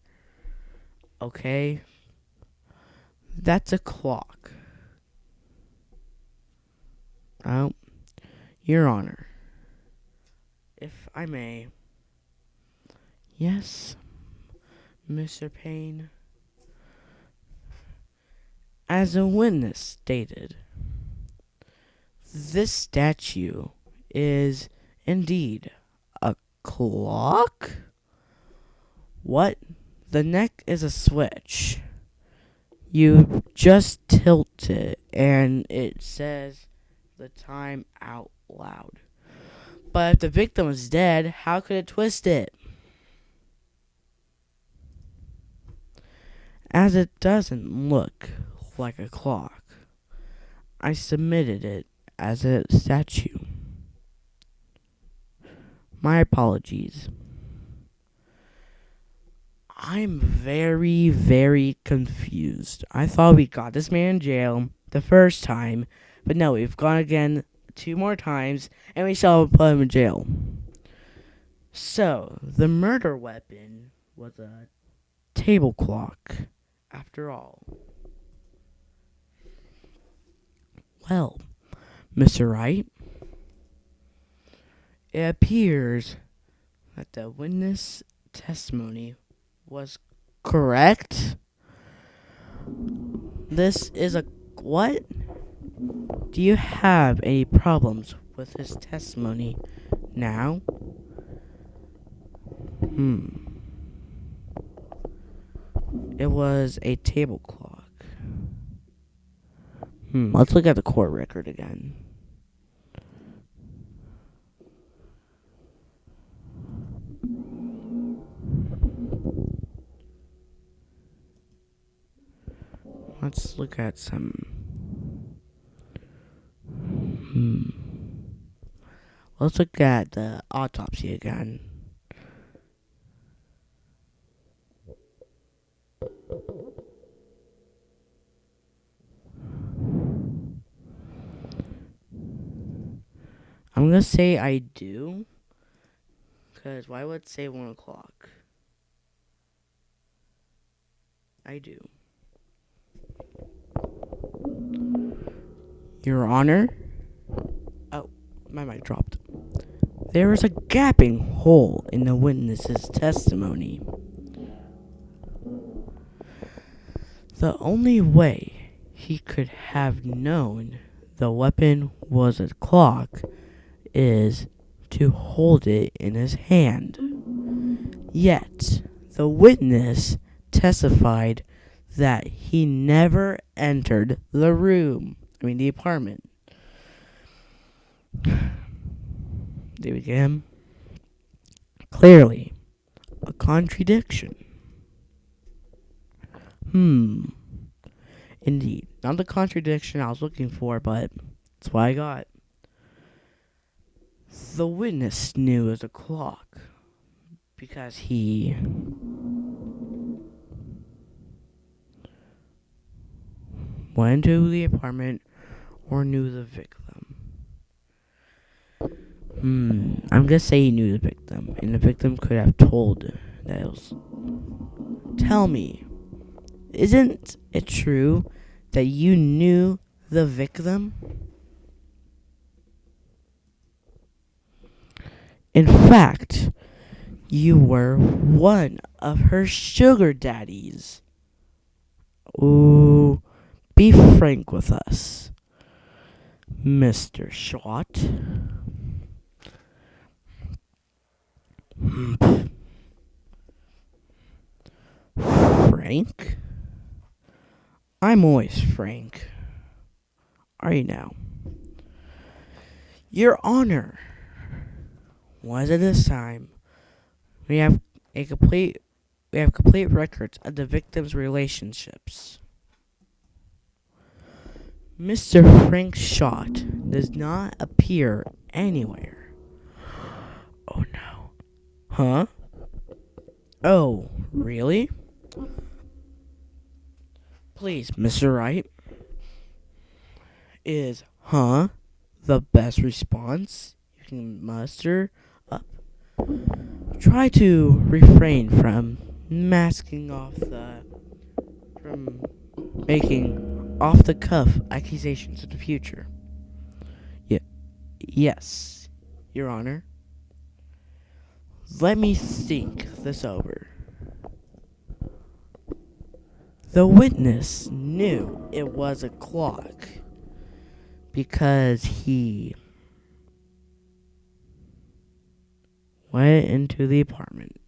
[SPEAKER 1] Okay? That's a clock. Oh, Your Honor, if I may. Yes, Mr. Payne. As a witness stated, this statue is indeed a clock? What? The neck is a switch. You just tilt it and it says the time out loud. But if the victim is dead, how could it twist it? As it doesn't look like a clock, I submitted it as a statue. My apologies. I'm very, very confused. I thought we got this man in jail the first time, but no, we've gone again 2 more times, and we still put him in jail. So, the murder weapon was a table clock, after all. Well, Mr. Wright, it appears that the witness testimony was correct. This is a what? Do you have any problems with his testimony now? It was a table clock. Let's look at the court record again. Let's look at some. Let's look at the autopsy again. I'm gonna say I do. Because why would it say 1 o'clock? I do. Your Honor? Oh, my mic dropped. There is a gaping hole in the witness's testimony. The only way he could have known the weapon was a clock is to hold it in his hand. Yet, the witness testified that he never entered the the apartment. Did we get him? Clearly, a contradiction. Indeed. Not the contradiction I was looking for, but that's what I got. The witness knew it was a clock because he went into the apartment or knew the victim. I'm gonna say he knew the victim, and the victim could have told that it was. Tell me, isn't it true that you knew the victim? In fact, you were one of her sugar daddies. Ooh, be frank with us, Mr. Shot. Frank? I'm always frank. Are you now? Your Honor, was it this time? We have complete records of the victim's relationships. Mr. Frank Shot does not appear anywhere. Oh no. Huh? Oh, really? Please, Mr. Wright. Is the best response you can muster up? Try to refrain from from making off the cuff accusations in the future. Yes, Your Honor. Let me think this over. The witness knew it was a clock because he went into the apartment.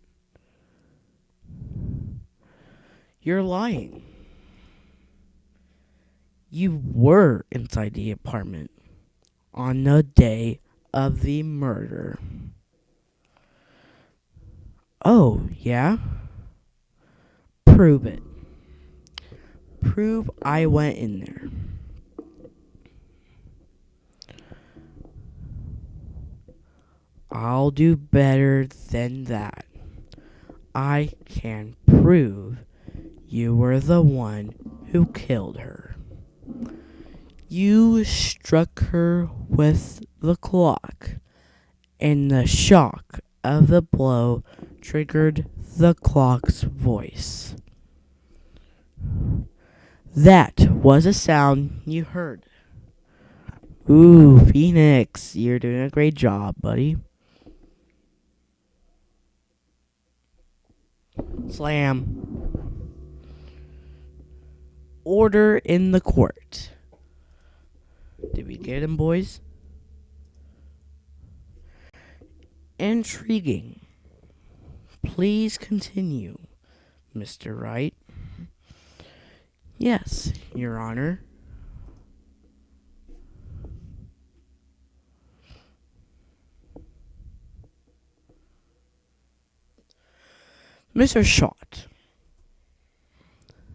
[SPEAKER 1] You're lying. You were inside the apartment on the day of the murder. Oh, yeah? Prove it. Prove I went in there. I'll do better than that. I can prove you were the one who killed her. You struck her with the clock, and the shock of the blow triggered the clock's voice. That was a sound you heard. Ooh, Phoenix, you're doing a great job, buddy. Slam. Order in the court. Did we get him, boys? Intriguing. Please continue, Mr. Wright. Yes, Your Honor. Mr. Shot,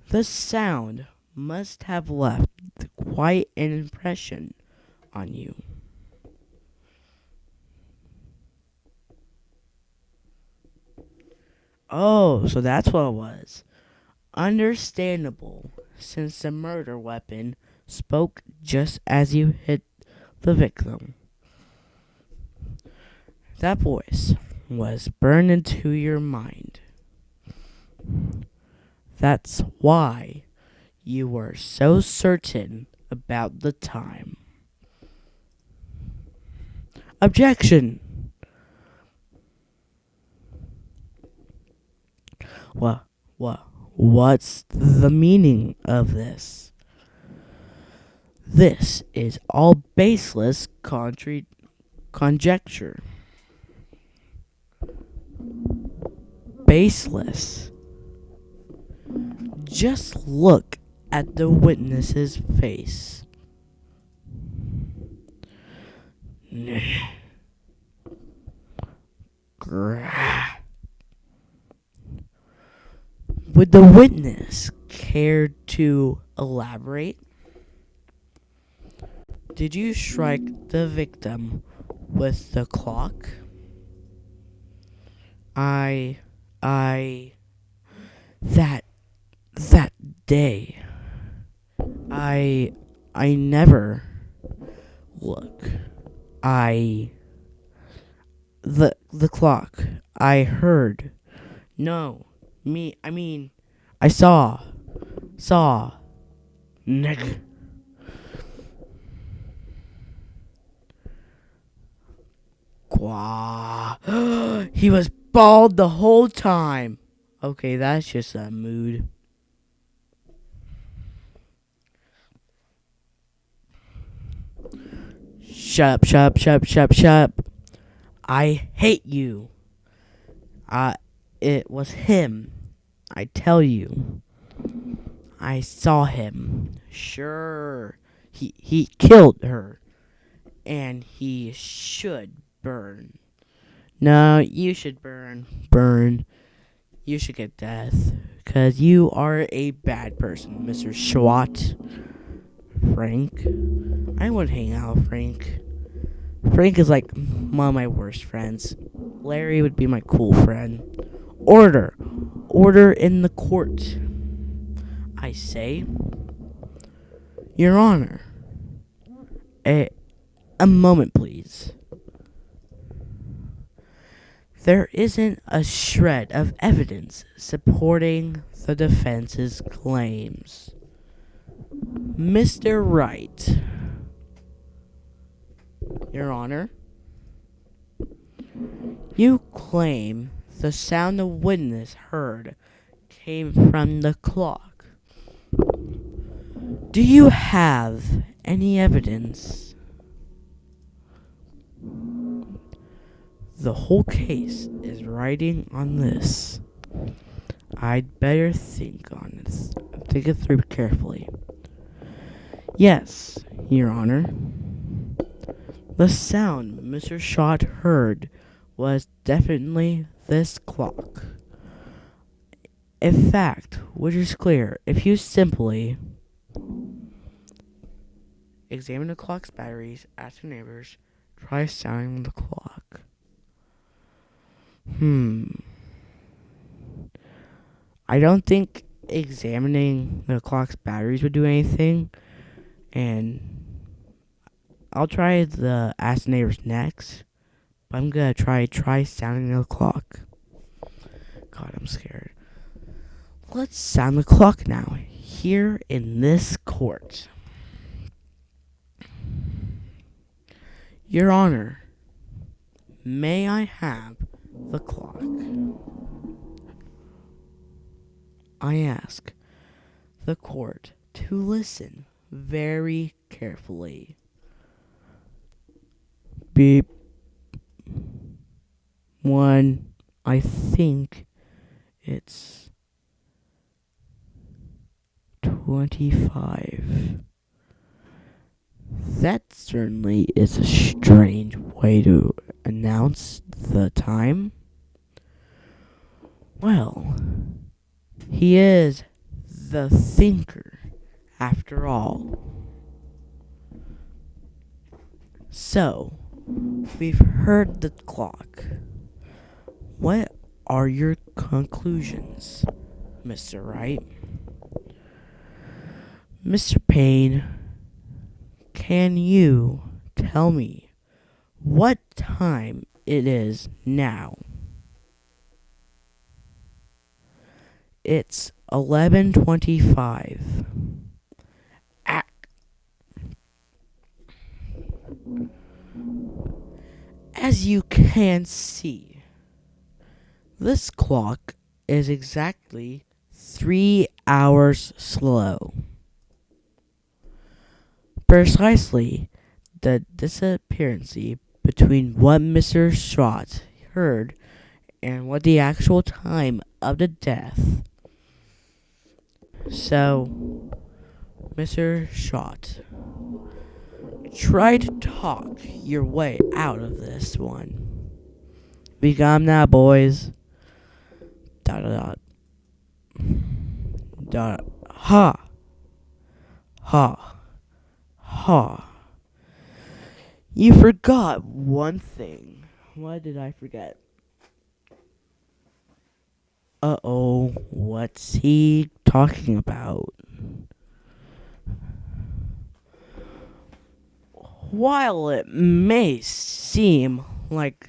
[SPEAKER 1] the sound must have left quite an impression on you. Oh, so that's what it was. Understandable, since the murder weapon spoke just as you hit the victim. That voice was burned into your mind. That's why you were so certain about the time. Objection! What's the meaning of this? This is all baseless conjecture. Baseless. Just look at the witness's face. Would the witness care to elaborate? Did you strike the victim with the clock? That day, I never look. The clock. I heard. No, I saw. Nigga. He was bald the whole time. Okay, that's just a mood. Shut up. I hate you. It was him. I tell you. I saw him. Sure. He killed her. And he should burn. No, you should burn. Burn. You should get death. Because you are a bad person, Mr. Schwat. Frank. I would hang out with Frank. Frank is like one of my worst friends. Larry would be my cool friend. Order! Order in the court. I say, Your Honor. A moment, please. There isn't a shred of evidence supporting the defense's claims. Mr. Wright. Your Honor, you claim the sound the witness heard came from the clock. Do you have any evidence? The whole case is riding on this. I'd better think on this. Think it through carefully. Yes, Your Honor. The sound Mr. Schott heard was definitely this clock. In fact, which is clear, if you simply examine the clock's batteries, ask your neighbors, try sounding the clock. I don't think examining the clock's batteries would do anything, and I'll try the ask neighbors next, but I'm gonna try sounding the clock. God, I'm scared. Let's sound the clock now, here in this court. Your Honor, may I have the clock? I ask the court to listen very carefully. Beep. 1. I think it's 25. That certainly is a strange way to announce the time. Well, he is the thinker, after all. So, we've heard the clock. What are your conclusions, Mr. Wright? Mr. Payne, can you tell me what time it is now? It's 11:25. As you can see, this clock is exactly 3 hours slow. Precisely the disappearance between what Mr. Schott heard and what the actual time of the death. So, Mr. Schott, try to talk your way out of this one. We got him now, boys. Dot dot dot. Dot. Ha. Ha. Ha. You forgot one thing. What did I forget? Uh-oh. What's he talking about? While it may seem like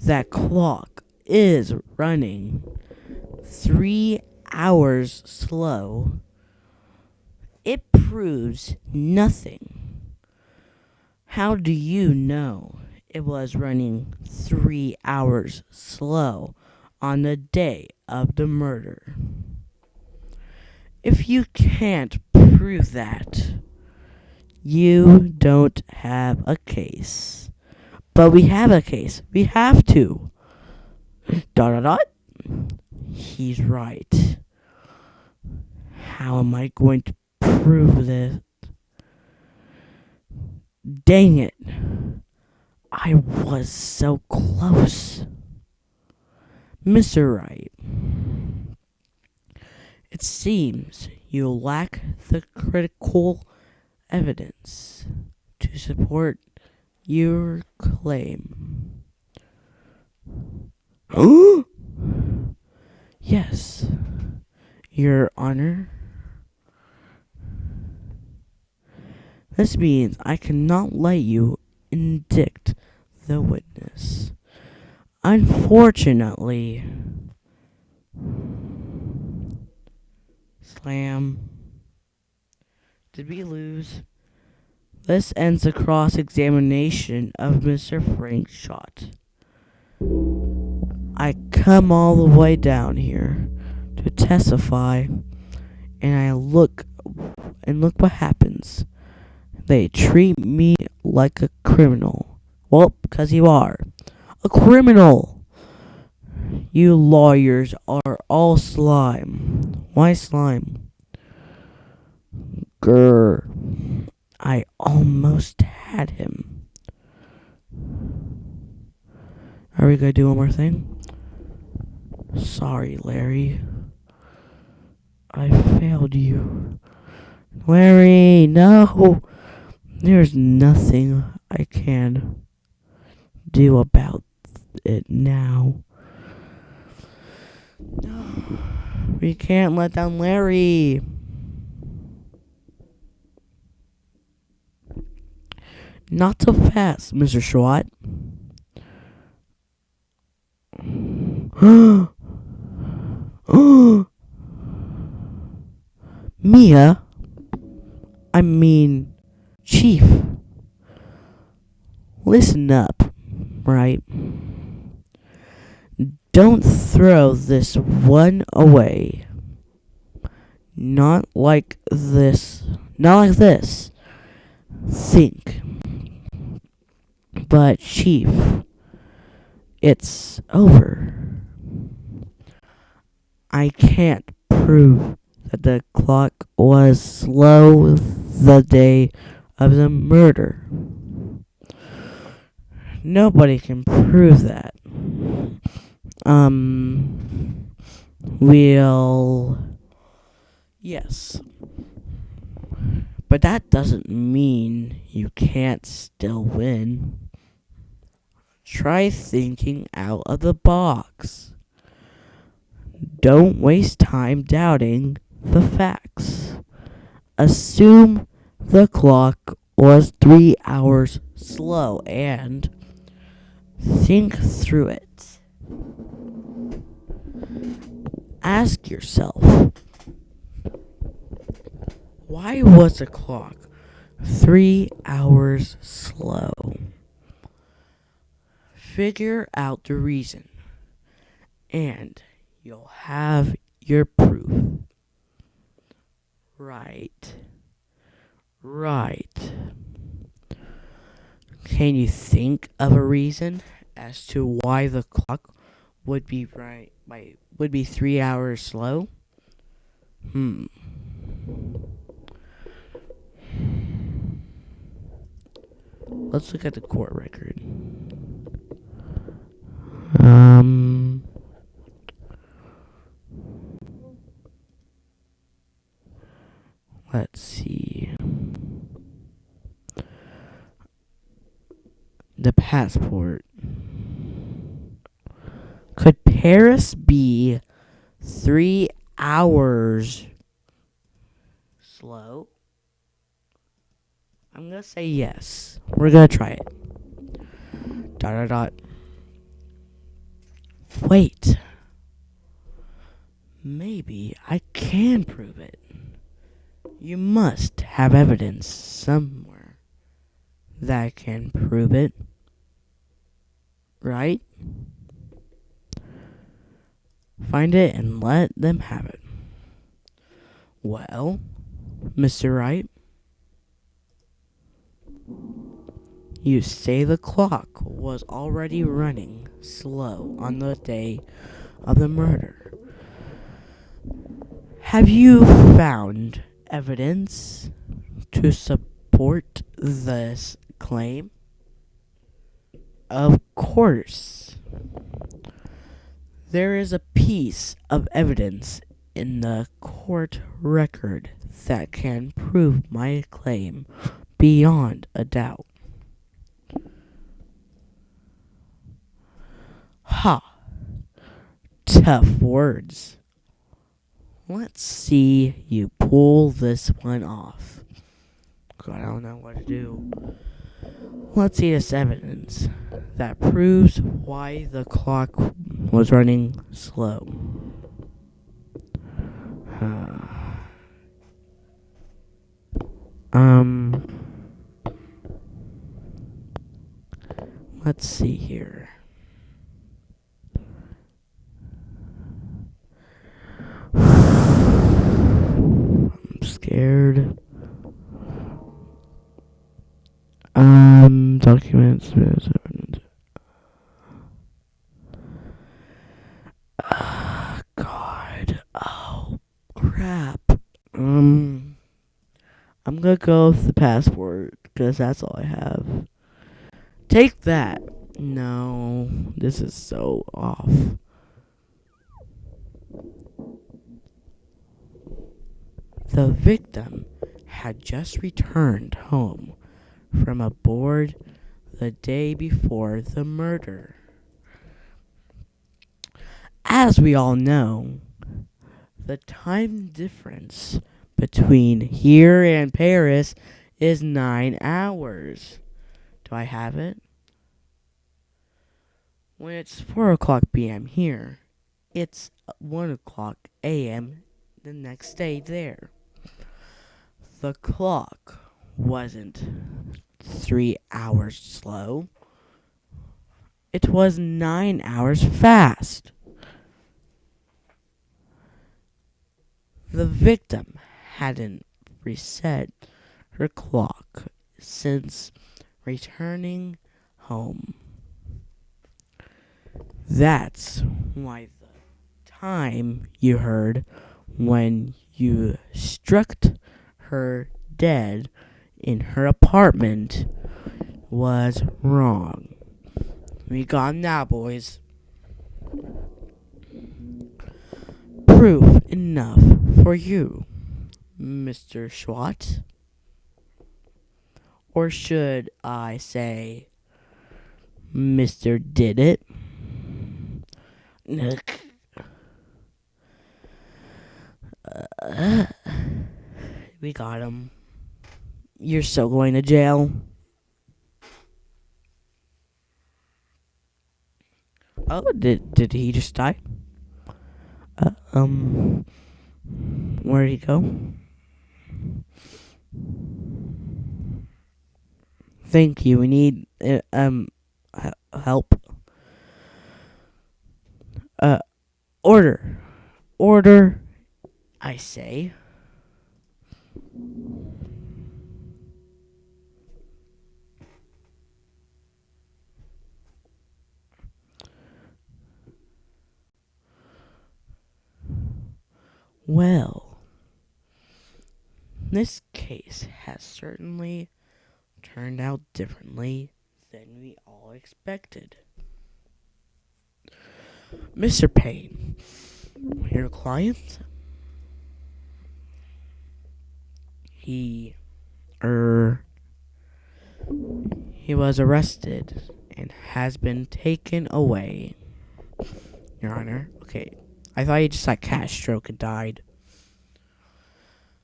[SPEAKER 1] that clock is running 3 hours slow, it proves nothing. How do you know it was running 3 hours slow on the day of the murder? If you can't prove that, you don't have a case. But we have a case. We have to. Dot dot dot. He's right. How am I going to prove this? Dang it. I was so close. Mr. Wright, it seems you lack the critical evidence to support your claim? Yes, Your Honor. This means I cannot let you indict the witness. Unfortunately, slam. Did we lose? This ends the cross-examination of Mr. Frank Schott. I come all the way down here to testify, and look what happens. They treat me like a criminal. Well, because you are a criminal. You lawyers are all slime. Why slime? Grr. I almost had him. Are we gonna do one more thing? Sorry, Larry. I failed you. Larry, no! There's nothing I can do about it now. No. We can't let down Larry. Not so fast, Mr. Schott. Mia? I mean, Chief. Listen up, Wright. Don't throw this one away. Not like this. Not like this. Think. But, Chief, it's over. I can't prove that the clock was slow the day of the murder. Nobody can prove that. Yes. But that doesn't mean you can't still win. Try thinking out of the box. Don't waste time doubting the facts. Assume the clock was 3 hours slow and think through it. Ask yourself, why was the clock 3 hours slow? Figure out the reason, and you'll have your proof. Right. Can you think of a reason as to why the clock would be 3 hours slow? Let's look at the court record. Let's see. The passport. Could Paris be 3 hours slow? I'm gonna say yes. We're gonna try it. ... Wait. Maybe I can prove it. You must have evidence somewhere that can prove it. Right? Find it and let them have it. Well, Mr. Wright, you say the clock was already running slow on the day of the murder. Have you found evidence to support this claim? Of course. There is a piece of evidence in the court record that can prove my claim beyond a doubt. Ha! Tough words. Let's see you pull this one off. God, I don't know what to do. Let's see this evidence that proves why the clock was running slow. Let's see here. I'm scared. Documents. God. Oh, crap. I'm gonna go with the passport, because that's all I have. Take that. No, this is so off. The victim had just returned home from aboard the day before the murder. As we all know, the time difference between here and Paris is 9 hours. Do I have it? When it's 4 o'clock p.m. here, it's 1 o'clock a.m. the next day there. The clock wasn't 3 hours slow. It was 9 hours fast. The victim hadn't reset her clock since returning home. That's why the time you heard when you struck her dead in her apartment was wrong. We got 'em now, boys. Proof enough for you, Mr. Schwartz. Or should I say, Mr. Did It? We got him. You're so going to jail. Oh, did he just die? Where'd he go? Thank you. We need help. Order. Order, I say. Well, this case has certainly turned out differently than we all expected. Mr. Payne, your client, he was arrested and has been taken away. Your Honor. Okay. I thought he just had cat stroke and died.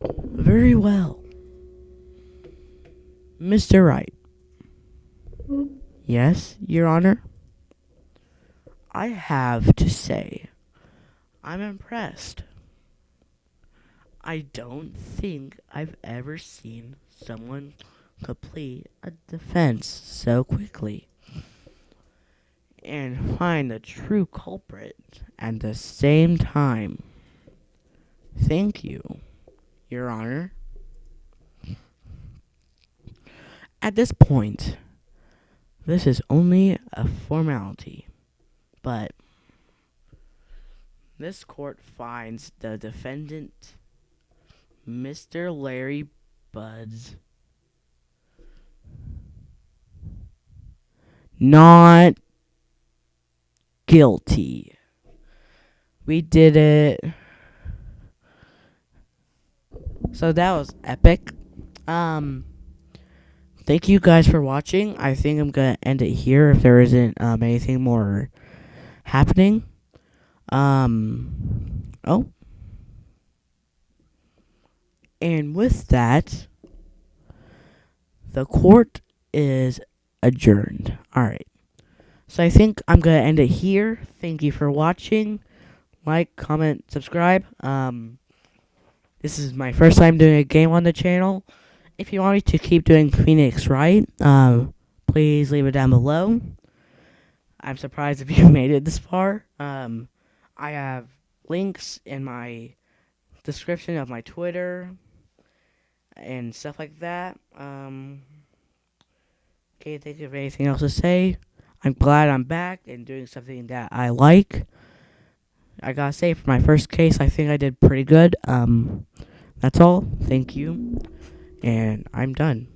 [SPEAKER 1] Very well. Mr. Wright. Yes, Your Honor? I have to say, I'm impressed. I don't think I've ever seen someone complete a defense so quickly and find the true culprit at the same time. Thank you, Your Honor. At this point, this is only a formality, but this court finds the defendant, Mr. Larry Buds, not guilty. We did it. So that was epic. Um, Thank you guys for watching. I think I'm gonna end it here if there isn't anything more happening. Oh, and with that, the court is adjourned. All right. So I think I'm gonna end it here. Thank you for watching. Like, comment, subscribe. This is my first time doing a game on the channel. If you want me to keep doing Phoenix Wright, please leave it down below. I'm surprised if you made it this far. I have links in my description of my Twitter and stuff like that. Can't think of anything else to say. I'm glad I'm back and doing something that I like. I gotta say, for my first case, I think I did pretty good. That's all. Thank you. And I'm done.